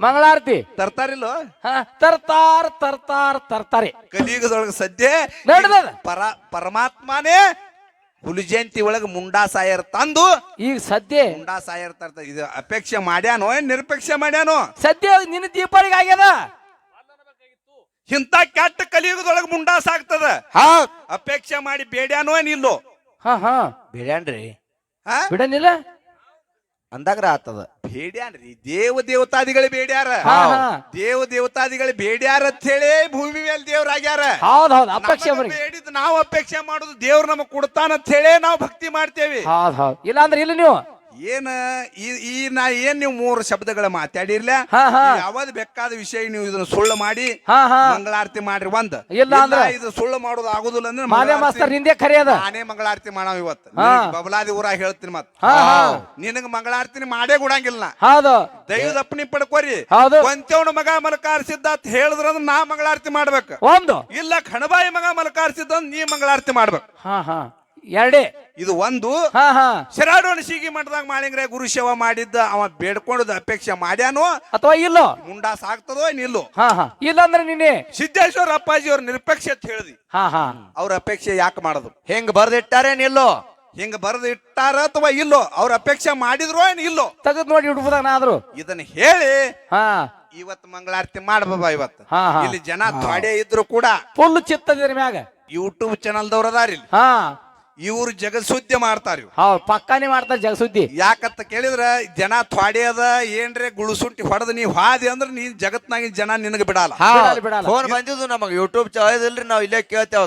ಮಂಗಳಾರತಿ ತರ್ತಾರಿಲ್ಲೋ? ತರ್ತಾರೆ. ಕಲಿಯುಗದೊಳಗ ಸದ್ಯ ನಡೆದ ಪರಮಾತ್ಮನೇ ಹುಲಿ ಜಯಂತಿ ಒಳಗ ಮುಂಡಾ ಸಾಯರ್ ತಂದು ಈಗ ಸದ್ಯ ಮುಂಡಾ ಸಾಯರ್ ತರ್ತ. ಇದು ಅಪೇಕ್ಷೆ ಮಾಡ್ಯಾನೋ ಏನ್ ನಿರಪೇಕ್ಷೆ ಮಾಡ್ಯಾನೋ? ಸದ್ಯ ನಿನ್ನ ದೀಪಾವಳಿಗೆ ಆಗ್ಯದ. ಇಂತ ಕೆಟ್ಟ ಕಲಿಯುಗದೊಳಗ ಮುಂಡಾ ಸಾಕ್ತದ. ಅಪೇಕ್ಷೆ ಮಾಡಿ ಬೇಡ್ಯಾನೋ ಏನ್ ಇಲ್ಲೋ? ಹಾ ಹಾ ಬೇಡ್ಯಾನ್ರಿ, ಬಿಡನಿಲ್ಲ ಅಂದಾಗ್ರ ಆತದ. ಬೇಡ್ಯಾನ್ರಿ, ದೇವತಾದಿಗಳು ಬೇಡ್ಯಾರ. ದೇವತಾದಿಗಳು ಬೇಡ್ಯಾರ ಅಂತ ಹೇಳಿ ಭೂಮಿ ಮೇಲೆ ದೇವ್ರಾಗ್ಯಾರ. ಹೌದೌದು, ಅಪೇಕ್ಷೆ ಬೇಡಿದ್ ನಾವು ಅಪೇಕ್ಷೆ ಮಾಡುದು ದೇವ್ರ ನಮಗ್ ಕೊಡ್ತಾನ ಅಂತ ಹೇಳಿ ನಾವು ಭಕ್ತಿ ಮಾಡ್ತೇವಿ. ಹೌದು, ಇಲ್ಲ ಅಂದ್ರೆ ಇಲ್ಲ. ನೀವು ಏನ್ ನಾ ಏನ್ ನೀವು 3 ಶಬ್ದಗಳ ಮಾತಾಡಿರ್ಲ, ಯಾವ್ದು ಬೇಕಾದ ವಿಷಯ ನೀವು ಇದನ್ನ ಸುಳ್ಳು ಮಾಡಿ ಮಂಗಳಾರತಿ ಮಾಡ್ರಿ. ಒಂದ್ ಇಲ್ಲ ಅಂದ್ರೆ ಇದು ಸುಳ್ಳು ಮಾಡೋದು ಆಗುದಿಲ್ಲ ಅಂದ್ರೆ ಮಾದೇ ಮಾಸ್ತರ್ ನಿಂದೆ ಖರೆಯದ. ನಾನೇ ಮಂಗಳಾರತಿ ಮಾಡಾವ ಇವತ್ತು ಬಬಲಾದಿ ಊರಾಗ ಹೇಳ್ತೀನಿ. ಮತ್ ನಿನಗ ಮಂಗಳಾರತಿನ ಮಾಡೇ ಕೊಡಂಗಿಲ್ಲ. ಹೌದು, ದೈವದಪ್ಪನಿ ಪಡ್ಕೋರಿ. ಕೊಂತವನ ಮಗ ಮಲಕಾರ್ಸಿದ್ದ ಅಂತ ಹೇಳಿದ್ರ ನಾ ಮಂಗಳಾರತಿ ಮಾಡ್ಬೇಕು. ಒಂದು ಇಲ್ಲ ಖಣಬಾಯಿ ಮಗ ಮಲಕಾರ್ಸಿದ್ದ ನೀ ಮಂಗಳಾರತಿ ಮಾಡ್ಬೇಕು. ಎರಡೇ ಇದು ಒಂದು. ಶಿರಾಡೋಣ ಸಿಗಿ ಮಠದಾಗ ಮಾಳಿಂಗರಾಯ ಗುರು ಸೇವಾ ಮಾಡಿದ್ದ ಅವ ಬೇಡ್ಕೊಂಡದ ಅಪೇಕ್ಷೆ ಮಾಡ್ಯಾನೋ ಅಥವಾ ಇಲ್ಲೋ? ಮುಂಡಾ ಸಾಕ್ತದೋ ನಿಲ್ಲೋ? ಇಲ್ಲ ಅಂದ್ರೆ ನೀನೆ ಸಿದ್ದೇಶ್ವರ ಅಪ್ಪಾಜಿ ಅವ್ರ ನಿರಪೇಕ್ಷೆ ಅಂತ ಹೇಳಿದಿ. ಅವ್ರ ಅಪೇಕ್ಷೆ ಯಾಕೆ ಮಾಡೋದು? ಹೆಂಗ್ ಬರ್ದಿಟ್ಟಾರೆ ನಿಲ್ಲೋ? ಹಿಂಗ ಬರೆದು ಇಟ್ಟಾರ ಅಥವಾ ಇಲ್ಲೋ? ಅವ್ರ ಅಪೇಕ್ಷೆ ಮಾಡಿದ್ರು ಏನ್ ಇಲ್ಲೋ? ತೆಗೆದ್ ನೋಡಿ ಇಡ್ಬೋದಾದ್ರು ಇದನ್ನ ಹೇಳಿ ಇವತ್ತು ಮಂಗಳಾರತಿ ಮಾಡ್ಬಾ. ಇವತ್ತು ಇಲ್ಲಿ ಜನ ಥೋಡೆ ಇದ್ರು ಕೂಡ ಫುಲ್ ಚಿತ್ತದ ಮ್ಯಾಗ ಯೂಟ್ಯೂಬ್ ಚಾನಲ್ ದವ್ರ ಅದಾರ ಇಲ್ಲಿ. ಇವ್ರು ಜಗಸುದ್ದಿ ಮಾಡ್ತಾರ ಇವ್ರು. ಹೌದ್ ಪಕ್ಕಾನೇ ಮಾಡ್ತಾರ ಜಗಸುದ್ದಿ. ಯಾಕಂತ ಕೇಳಿದ್ರ ಜನ ಥ್ವಾಡಿ ಅದ ಏನ್ರೆ ಗುಳುಸುಂಟಿ ಹೊಡೆದ ನೀವ್ ಹಾದಿ ಅಂದ್ರ ನೀನ್ ಜಗತ್ನಾಗಿನ ಜನ ನಿನಗ ಬಿಡಲ್ಲ. ಬಿಡಲ್ಲ. ಫೋನ್ ಬಂದಿದ್ದು ನಮಗ್ ಯೂಟ್ಯೂಬ್ ಚಾನಲ್ ಇಲ್ರಿ ನಾವ್ ಇಲ್ಲೇ ಕೇಳ್ತೇವ.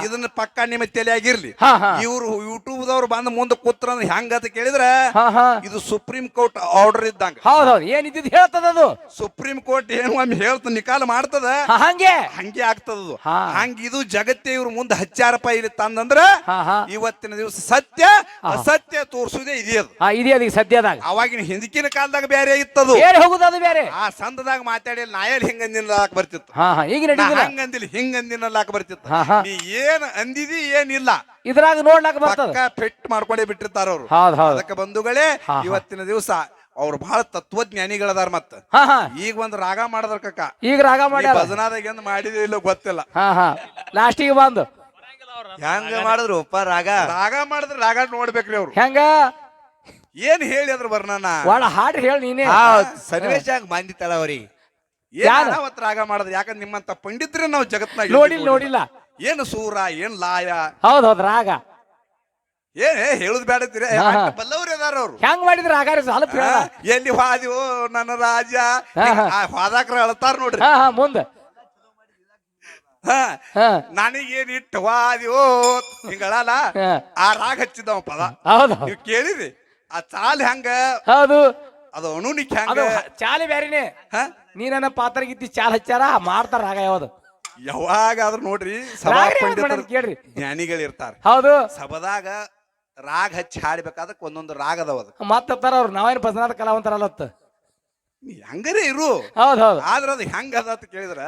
ಇದನ್ನ ಪಕ್ಕ ನಿಮ್ಮ ತಲೆಯಾಗಿರ್ಲಿ. ಹಾ ಹಾ ಇವ್ರು ಯೂಟ್ಯೂಬ್ ದವ್ರು ಬಂದ್ ಮುಂದೆ ಕೂತ್ರ ಹೆಂಗ ಅಂತ ಕೇಳಿದ್ರ ಹಾ ಹಾ ಇದು ಸುಪ್ರೀಂ ಕೋರ್ಟ್ ಆರ್ಡರ್ ಇದ್ದಂಗ. ಹೌದೌದು ಏನಿದ್ದು ಹೇಳ್ತದ ಅದು. ಸುಪ್ರೀಂ ಕೋರ್ಟ್ ಏನು ಒಮ್ಮೆ ಹೇಳ್ತ ನಿಕಾಲ ಮಾಡ್ತದ ಹಂಗೆ ಹಂಗೆ ಆಗ್ತದದು. ಹಾ. ಹಂಗ ಇದು ಜಗತ್ತೇ ಇವ್ರ ಮುಂದೆ ಹಚ್ಚಾರಪ್ಪ ಇಲ್ಲಿ ತಂದಂದ್ರ ಹಾ ಹಾ ಇವತ್ತಿನ ದಿವಸ ಸತ್ಯ ಅಸತ್ಯ ತೋರ್ಸುದೇ ಇದೆಯದು. ಇದೆ ಅದೀಗ ಸದ್ಯದಾಗ. ಅವಾಗಿನ ಹಿಂದಕಿನ ಕಾಲದಾಗ ಬೇರೆ ಇತ್ತದು. ಬೇರೆ ಹೋಗುದು ಅದು ಬೇರೆ. ಆ ಸಂದದಾಗ ಮಾತಾಡಿ ನಾಯಲ್ಲಿ ಹಿಂಗಂದಿನಲಾಕ ಬರ್ತಿತ್ತು. ಹಾ ಹಾ ಈಗ ನಡೀತಿಲ್ಲ. ಹಂಗಂದಿಲ್ಲ ಹಿಂಗಂದಿನಲಾಕ ಬರ್ತಿತ್ತು. ಹಾ ಹಾ ನೀ ಏನ್ ಅಂದಿದಿ ಏನಿಲ್ಲ ಇದ್ರಾಗ ನೋಡ್ಲಾಕ ಬರ್ತದ. ಪಕ್ಕ ಫಿಟ್ ಮಾಡ್ಕೊಂಡೇ ಬಿಟ್ಟಿರ್ತಾರ ಅವ್ರು. ಹೌದ್ ಹೌದ್. ಅದಕ್ಕೆ ಬಂಧುಗಳೇ ಇವತ್ತಿನ ದಿವಸ ಅವ್ರು ಬಹಳ ತತ್ವಜ್ಞಾನಿಗಳದಾರ. ಮತ್ತ ಹಾ ಹಾ ಈಗ ಒಂದ್ ರಾಗ ಮಾಡದ್ರ ಕಕ್ಕ. ಈಗ ರಾಗ ಮಾಡ್ಯಾರ. ಭಜನಾದಾಗ ಏನ್ ಮಾಡಿದೆ ಇಲ್ಲ ಗೊತ್ತಿಲ್ಲ. ಹಾ ಹಾ ಲಾಸ್ಟಿಗೆ ಬಂದು ಹೆಂಗ ಮಾಡಿದ್ರು ರಾಗ ರಾಗ ಮಾಡಿದ್ರ ರಾಗ ನೋಡ್ಬೇಕ್ರಿ ಅವ್ರು ಹೆಂಗ ಏನ್ ಹೇಳಿ ಅದ್ರ ವರ್ಣನ ಒಳ ಹಾಡು ಹೇಳಿ ನೀನೇ. ಸನ್ನಿವೇಶ ಬಂದಿತ್ತಲ್ಲ ಅವ್ರಿಗೆ. ಅವತ್ ರಾಗ ಮಾಡಿದ್ರ ಯಾಕಂದ್ರೆ ನಿಮ್ಮಂತ ಪಂಡಿತ್ರೆ ನಾವು ಜಗತ್ನಾಗ ನೋಡಿಲ್ಲ. ಏನು ಸೂರ ಏನ್ ಲಾಯ ಹೌದೌದ್ ರಾಗ ಏನ್ ಹೇಳುದ್ ಬೇಡತ್ತೀರಿ. ಬಲ್ಲವ್ರಿ ಅದಾರ ಅವ್ರು. ಹೆಂಗ್ ಮಾಡಿದ್ರ ರಾಗ ಸ್ವಲ್ಪ ಹೇಳ. ಎಲ್ಲಿ ಹಾದಿವೋ ನನ್ನ ರಾಜ ಹಾದಾಕ್ರ ಅಳ್ತಾರ ನೋಡ್ರಿ. ಹಾ ಹಾ ಮುಂದ ನನಗೇನ್ ಇಟ್ಟು ವಾದಿವೋ ಹಿಂಗಳಲ್ಲ ಆ ರಾಗ ಹಚ್ಚಿದವ ಪದ. ಹೌದು ನೀವ್ ಕೇಳಿರಿ ಆ ಚಾಲ್ ಹೆಂಗ ಹೌದು ಅದು ಅನುನಿಕ್ ಅದು ಹೆಂಗ ಚಾಲಿ ಬ್ಯಾರಿನೇ. ನೀ ನನ್ನ ಪಾತ್ರ ಗಿತ್ತಿ ಚಾಲ್ ಹಚ್ಚಾರ ಮಾಡ್ತಾರ ರಾಗ ಯಾವ್ದು ಯಾವಾಗಾದ್ರೂ ನೋಡ್ರಿ ಸಭಾ ಪಂಡಿತರು ಕೇಳ್ರಿ ಜ್ಞಾನಿಗಳಿರ್ತಾರ. ಹೌದು ಸಭಾದಾಗ ರಾಗ ಹಚ್ಚಿ ಹಾಡ್ಬೇಕಾದಕ್ ಒಂದೊಂದು ರಾಗ ಅದಾವ. ಮತ್ತಾರ ಅವ್ರು ನಾವೇನು ಭಜನಾದ ಕಲಾವಂತರಲ್ಲತ್ತ ಹಂಗರೇ ಇರು. ಹೌದ್ ಹೌದು ಆದ್ರ ಅದು ಹೆಂಗ ಅದ ಅಂತ ಕೇಳಿದ್ರ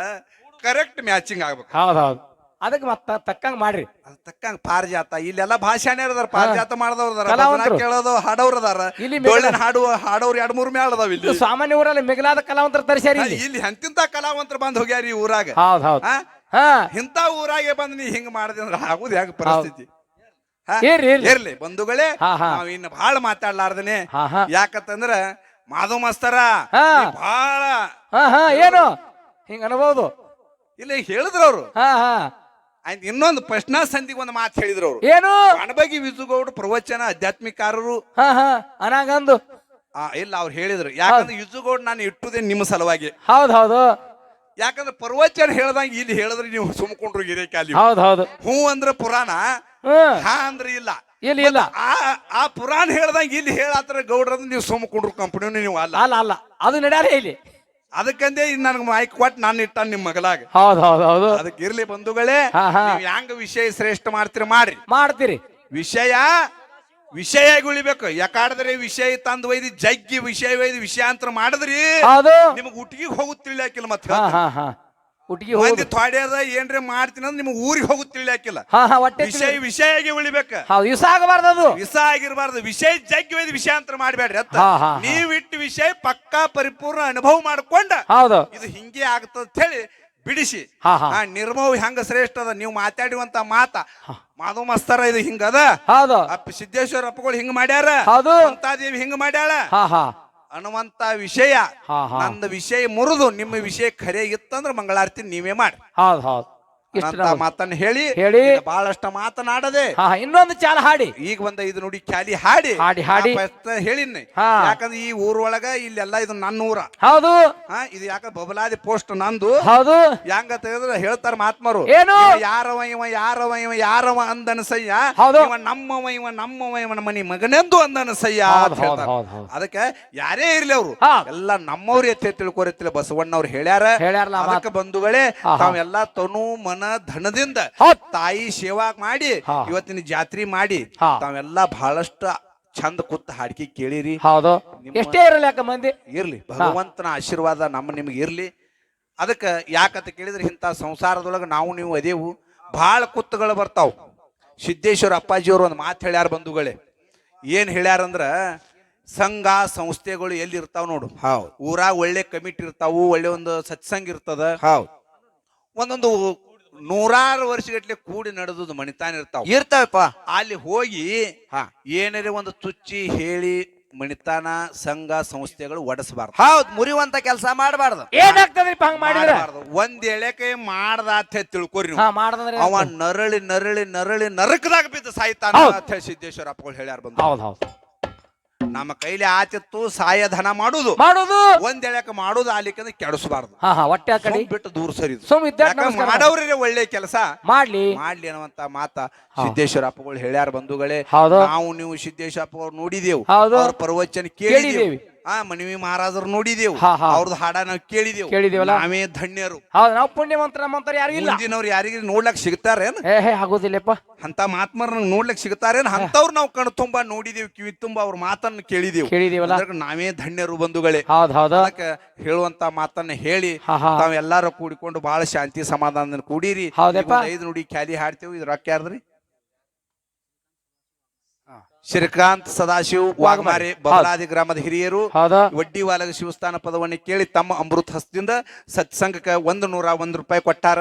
ಕರೆಕ್ಟ್ ಮ್ಯಾಚಿಂಗ್ ಆಗ್ಬೇಕು. ಹೌದ್ ಹೌದು ಅದಕ್ಕೆ ಮತ್ತ ತಕ್ಕಂಗ್ ಮಾಡ್ರಿ. ಅದ್ ತಕ್ಕಂಗ ಪಾರಿಜಾತ ಇಲ್ಲೆಲ್ಲ ಭಾಷಾನೇ ಅದಾರ. ಪಾರಿಜಾತ ಮಾಡದವ್ರ ಕಲಾವಂತರು. ಕೇಳೋದು ಹಾಡವ್ರ ಅದಾರ. ಇಲ್ಲಿ ಡೊಳ್ಳಿನ ಹಾಡವ್ರು 2-3 ಮೇಳ ಅದಾವ ಇಲ್ಲಿ. ಸಾಮಾನ್ಯ ಊರಲ್ಲಿ ಮಿಗಿಲಾದ ಕಲಾವಂತರ ತರಿಸ್ಯಾರಿ. ಇಲ್ಲಿ ಎಂತಿಂತ ಕಲಾವಂತರು ಬಂದ್ ಹೋಗ್ಯಾರ ಈ ಊರಾಗ. ಹೌದ್ ಹೌದ್ ಹಾ ಇಂತ ಊರಾಗೆ ಬಂದ್ ನೀ ಹಿಂಗ್ ಮಾಡಿದೆ ಅಂದ್ರೆ ಆಗುದು ಹೆಂಗ ಪರಿಸ್ಥಿತಿ. ಇರ್ಲಿ ಬಂಧುಗಳೇ ನಾವ್ ಇನ್ನು ಬಹಳ ಮಾತಾಡ್ಲಾರ್ದನೆ. ಯಾಕಂತಂದ್ರ ಮಾಧವ ಮಾಸ್ತರ ಬಹಳ ಏನು ಹಿಂಗ ಅನ್ಬಹುದು ಇಲ್ಲ ಹೇಳಿದ್ರ ಅವ್ರು. ಆಯ್ತು ಇನ್ನೊಂದು ಪ್ರಶ್ನಾ ಸಂಧಿಗೆ ಒಂದು ಮಾತು ಹೇಳಿದ್ರು ಅವ್ರು. ಏನು ಅಣಬಗಿ ವಿಜುಗೌಡ ಪ್ರವಚನ ಆಧ್ಯಾತ್ಮಿಕಾರರು ಅನಾಗಂದು ಇಲ್ಲ ಅವ್ರು ಹೇಳಿದ್ರು. ಯಾಕಂದ್ರೆ ವಿಜುಗೌಡ ನಾನು ಇಟ್ಟುದೇ ನಿಮ್ಮ ಸಲುವಾಗಿ. ಹೌದ್ ಹೌದು ಯಾಕಂದ್ರೆ ಪ್ರವಚನ ಹೇಳ್ದಂಗ ಇಲ್ಲಿ ಹೇಳಿದ್ರೆ ನೀವು ಸುಮ್ಕೊಂಡ್ರು ಗಿರೇಕ ಅಲ್ಲಿ. ಹೌದ್ ಹೌದು ಹೂ ಅಂದ್ರೆ ಪುರಾಣ ಹಾ ಅಂದ್ರೆ ಇಲ್ಲ ಇಲ್ಲ ಆ ಪುರಾಣ ಹೇಳ್ದಂಗ ಇಲ್ಲಿ ಹೇಳತ್ರ ಗೌಡ್ರಂದ್ರೆ ನೀವು ಸುಮ್ಕೊಂಡ್ರು ಕಂಪನಿ ನೀವು ಅಲ್ಲ ಅಲ್ಲ ಅಲ್ಲ ಅದು ನಡ್ಯಾರ ಇಲ್ಲಿ. ಅದಕ್ಕಂದೇ ನನ್ಗೆ ಮೈಕ್ ಕೊಟ್ಟು ನಾನು ಇಟ್ಟ ನಿಮ್ ಮಗಲಾಗ. ಹೌದ್ ಹೌದ್ ಹೌದು ಅದಕ್ಕೆ ಇರ್ಲಿ ಬಂಧುಗಳೇ ನೀವ್ ಹೆಂಗ ವಿಷಯ ಶ್ರೇಷ್ಠ ಮಾಡ್ತೀರಿ ಮಾಡ್ತೀರಿ. ವಿಷಯ ಉಳಿಬೇಕು. ಯಾಕಾಡಿದ್ರೆ ವಿಷಯ ತಂದು ಒಯ್ದು ಜಗ್ಗಿ ವಿಷಯ ಒಯ್ದು ವಿಷಯಾಂತರ ಮಾಡಿದ್ರಿ ನಿಮಗ್ ಊಟಿಗೆ ಹೋಗುತ್ತಿಲ್ಲ ಹಾಕಿಲ್ಲ. ಮತ್ತೆ ಮಂದಿ ಥಾಡ್ಯದ ಏನ್ರೆ ಮಾಡ್ತೀನಿ ಅಂದ್ರೆ ನಿಮ್ಗೆ ಊರಿಗೆ ಹೋಗುತ್ತಿಲ್ಲ ಹಾಕಿಲ್ಲ. ವಿಷಯ ಉಳಿಬೇಕು. ವಿಷ ಆಗಬಾರ್ದು. ವಿಷ ಆಗಿರ್ಬಾರ್ದು. ವಿಷಯ ಜಗ್ಗಿ ಒಯ್ದು ವಿಷಯಾಂತರ ಮಾಡ್ಬೇಡ್ರಿ ಅಂತ ನೀವಿಟ್ಟು ವಿಷಯ ಪಕ್ಕಾ ಪರಿಪೂರ್ಣ ಅನುಭವ ಮಾಡ್ಕೊಂಡ ಇದು ಹಿಂಗೆ ಆಗ್ತದ ಹೇಳಿ ಬಿಡಿಸಿ ನಿರ್ಮವ್ ಹೆಂಗ ಶ್ರೇಷ್ಠ ಅದ ನೀವು ಮಾತಾಡುವಂತ ಮಾತ ಮಾಧವ ಮಸ್ತರ ಇದು ಹಿಂಗದ. ಸಿದ್ದೇಶ್ವರ ಅಪ್ಪಗಳು ಹಿಂಗ ಮಾಡ್ಯಾರ. ದೇವಿ ಹಿಂಗ ಮಾಡ್ಯಾಳ ಅನ್ನುವಂತ ವಿಷಯ. ನಂದು ವಿಷಯ ಮುರಿದು ನಿಮ್ಮ ವಿಷಯ ಖರೆ ಇತ್ತಂದ್ರ ಮಂಗಳಾರತಿ ನೀವೇ ಮಾಡಿ ಮಾತನ್ನ ಹೇಳಿ ಬಹಳಷ್ಟ ಮಾತನಾಡದೆ ಇನ್ನೊಂದು ಚಾಲ ಹಾಡಿ ಈಗ ಒಂದ್ 5 ನುಡಿ ಚಾಲಿ ಹಾಡಿ ಹೇಳಿನಿ. ಯಾಕಂದ್ರೆ ಈ ಊರೊಳಗ ಇಲ್ಲೆಲ್ಲ ಇದು ನನ್ನ ಊರ. ಹೌದು ಇದು ಯಾಕಂದ್ರೆ ಬಬಲಾದಿ ಪೋಸ್ಟ್ ನಂದು. ಹೌದು ಹೆಂಗ ತೆಗೆದ್ರೆ ಹೇಳ್ತಾರ ಮಹಾತ್ಮರು. ಏನು ಯಾರವ ಅಂದನಸಯ್ಯ ಇವ ನಮ್ಮವ ಇವನ ಮನಿ ಮಗನೆಂದು ಅಂದನಸಯ್ಯ ಅಂತ ಹೇಳ್ತಾರ. ಅದಕ್ಕೆ ಯಾರೇ ಇರ್ಲಿ ಅವ್ರು ಎಲ್ಲ ನಮ್ಮವ್ರ ಎತ್ತೆ ತಿಳ್ಕೊರತ್ತಿಲ್ಲ ಬಸವಣ್ಣವ್ರು ಹೇಳ್ಯಾರ. ಅದಕ್ಕೆ ಬಂಧುಗಳೇ ತಾವೆಲ್ಲ ತನು ಮನ ಧನದಿಂದ ತಾಯಿ ಸೇವಾ ಮಾಡಿ ಇವತ್ತಿನ ಜಾತ್ರೆ ಮಾಡಿ ತಾವೆಲ್ಲ ಬಹಳಷ್ಟು ಚಂದ ಕೂತ ಹಾಡ್ಕಿ ಕೇಳಿರಿ. ಹೌದು ಎಷ್ಟೇ ಇರಲಿ ಯಾಕ ಮಂದಿ ಇರ್ಲಿ ಭಗವಂತನ ಆಶೀರ್ವಾದ ನಿಮ್ಗೆ ಇರ್ಲಿ. ಅದಕ್ಕೆ ಯಾಕಂತ ಕೇಳಿದ್ರೆ ಇಂಥ ಸಂಸಾರದೊಳಗೆ ನಾವು ನೀವು ಅದೇವು ಬಹಳ ಕುತ್ತಗಳು ಬರ್ತಾವ್. ಸಿದ್ದೇಶ್ವರ ಅಪ್ಪಾಜಿಯವರು ಒಂದು ಮಾತು ಹೇಳ್ಯಾರ ಬಂಧುಗಳೇ. ಏನ್ ಹೇಳ್ಯಾರಂದ್ರ ಸಂಘ ಸಂಸ್ಥೆಗಳು ಎಲ್ಲಿ ಇರ್ತಾವ ನೋಡು. ಊರಾಗ ಒಳ್ಳೆ ಕಮಿಟಿ ಇರ್ತಾವು. ಒಳ್ಳೆ ಒಂದು ಸತ್ಸಂಗ ಇರ್ತದ. ಒಂದೊಂದು 100 ವರ್ಷಗಟ್ಲೆ ಕೂಡಿ ನಡೆದು ಮಣಿತಾನ ಇರ್ತಾವಪ್ಪ. ಅಲ್ಲಿ ಹೋಗಿ ಏನಾರ ಒಂದು ತುಚ್ಚಿ ಹೇಳಿ ಮಣಿತಾನ ಸಂಘ ಸಂಸ್ಥೆಗಳು ಒಡಿಸಬಾರ್ದು. ಹೌದ್, ಮುರಿಯುವಂತ ಕೆಲಸ ಮಾಡಬಾರ್ದು. ಏನಾಗ್ತದ್ರಿಪ್ಪ ಹಂಗ ಮಾಡಿದ್ರೆ? ಒಂದ್ ಎಳೆಕೆ ಮಾಡ್ದಾತ ತಿಳ್ಕೊರಿ ನೀವು. ಹಾ ಮಾಡ್ದಂದ್ರೆ ಅವ ನರಳಿ ನರಳಿ ನರಳಿ ನರಕದಾಗ ಬಿದ್ದು ಸಾಯ್ತಾನ ಅಂತ ಹೇಳಿ ಸಿದ್ದೇಶ್ವರ ಅಪ್ಪಗಳು ಹೇಳ್ಯಾರ ಬಂದು. ಹೌದ್ ಹೌದ್. ನಮ್ಮ ಕೈಲಿ ಆತಿತ್ತು ಸಾಯಧನ ಮಾಡುದು, ಒಂದ್ ಎಳೆಕ ಮಾಡುದು ಆಲಿಕ್ಕಂದ್ರೆ ಕೆಡಿಸಬಾರ್ದು. ಹಾ ಹಾ ಹೊಟ್ಟೆ ಆ ಕಡೆ ಬಿಟ್ಟು ದೂರ ಸರಿದು. ಸುಮ್ ಇದ್ದ ಮಾಡವ್ರಿಗೆ ಒಳ್ಳೆ ಕೆಲಸ ಮಾಡ್ಲಿ ಅನ್ನುವಂತ ಮಾತ ಸಿದ್ದೇಶ್ವರ ಅಪ್ಪಗಳು ಹೇಳ್ಯಾರ ಬಂಧುಗಳೇ. ನಾವು ನೀವು ಸಿದ್ದೇಶ್ವರ ಅಪ್ಪಗಳು ನೋಡಿದೆವು, ಅವ್ರ ಪ್ರವಚನ ಕೇಳಿದೇವು, ಮನವಿ ಮಹಾರಾಜರು ನೋಡಿದೆವು, ಅವ್ರದ್ದು ಹಾಡ ನಾವು ಕೇಳಿದೇವಲ್ಲ. ನಾವೇ ಧನ್ಯರು. ಹೌದು, ನಾವು ಪುಣ್ಯವಂತರ ನಮ್ಮಂತರ ಯಾರು ಇಲ್ಲ. ಮುಂದಿನವ್ರು ಯಾರಿಗೆ ನೋಡ್ಲಕ್ ಸಿಗ್ತಾರೇನ್? ಆಗೋದಿಲ್ಲಪ್ಪ. ಅಂತ ಮಹಾತ್ಮರ ನೋಡ್ಲಕ್ ಸಿಗ್ತಾರೇನ್? ಅಂತವ್ರು ನಾವು ಕಣ್ ತುಂಬಾ ನೋಡಿದೇವು, ಕಿವಿ ತುಂಬಾ ಅವ್ರ ಮಾತನ್ನ ಕೇಳಿದೇವಲ್ಲ. ನಾವೇ ಧನ್ಯರು ಬಂಧುಗಳೇ. ಅದಕ್ಕೆ ಹೇಳುವಂತ ಮಾತನ್ನ ಹೇಳಿ ತಾವೆಲ್ಲಾರು ಕೂಡಿಕೊಂಡು ಬಹಳ ಶಾಂತಿ ಸಮಾಧಾನ ಕೂಡಿರಿ. 5 ನುಡಿ ಖ್ಯಾಲಿ ಹಾಡ್ತೇವೆ. ಇದು ರೊಕ್ಕ ಯಾರ್ದ್ರಿ? ಶ್ರೀಕಾಂತ್ ಸದಾಶಿವ್ ವಾಘಮಾರೆ, ಬಬಲಾದಿ ಗ್ರಾಮದ ಹಿರಿಯರು. ವಡ್ಡಿ ವಾಲಗ ಶಿವಸ್ಥಾನ ಪದವನ್ನು ಕೇಳಿ ತಮ್ಮ ಅಮೃತ ಹಸ್ತದಿಂದ ಸತ್ಸಂಗಕ್ಕೆ 101 ರೂಪಾಯಿ ಕೊಟ್ಟಾರ.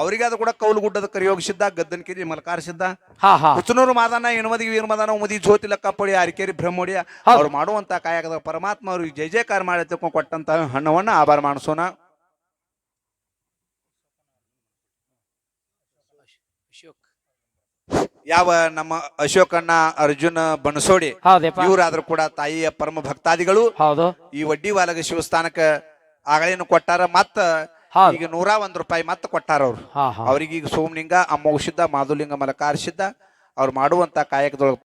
ಅವರಿಗೆ ಅದು ಕೂಡ ಕೌಲುಗುಡ್ಡದ ಕರಿಯೋಗಿಸಿದ್ದ, ಗದ್ದನಕಿರಿ ಮಲಕಾರಿಸಿದ್ದ, ಹುಚ್ಚನೂರು ಮಾದನ, ಹೆಣ್ಮದಿಗೆ ವೀರಮದಾನ, ಉಮದಿ ಜ್ಯೋತಿ ಲಕ್ಕಪ್ಪಡಿ, ಅರಿಕೇರಿ ಬ್ರಹ್ಮೋಡಿಯ ಅವ್ರು ಮಾಡುವಂತ ಕಾಯಕದ ಪರಮಾತ್ಮ ಅವ್ರಿಗೆ ಜಯ ಜಯಕಾರ ಮಾಡಿ ತಿಳ್ಕೊಂಡು ಕೊಟ್ಟಂತ ಹಣ್ಣವನ್ನ ಆಭಾರ ಮಾಡಿಸೋಣ. ಯಾವ ನಮ್ಮ ಅಶೋಕಣ್ಣ, ಅರ್ಜುನ ಬಣಸೋಡಿ ಇವರಾದ್ರೂ ಕೂಡ ತಾಯಿಯ ಪರಮ ಭಕ್ತಾದಿಗಳು. ಈ ವಡ್ಡಿ ವಾಲಗ ಶಿವಸ್ಥಾನಕ್ಕ ಆಗಲೇನು ಕೊಟ್ಟಾರ. ಮತ್ತ ಈಗ 101 ರೂಪಾಯಿ ಮತ್ತ ಕೊಟ್ಟಾರ ಅವ್ರು. ಅವ್ರಿಗೆ ಈಗ ಸೋಮಲಿಂಗ, ಅಮ್ಮೋಷಿದ್ದ, ಮಾಧುಲಿಂಗ ಮಲಕಾರಿಸಿದ್ದ ಅವ್ರು ಮಾಡುವಂತ ಕಾಯಕದೊಳಗೆ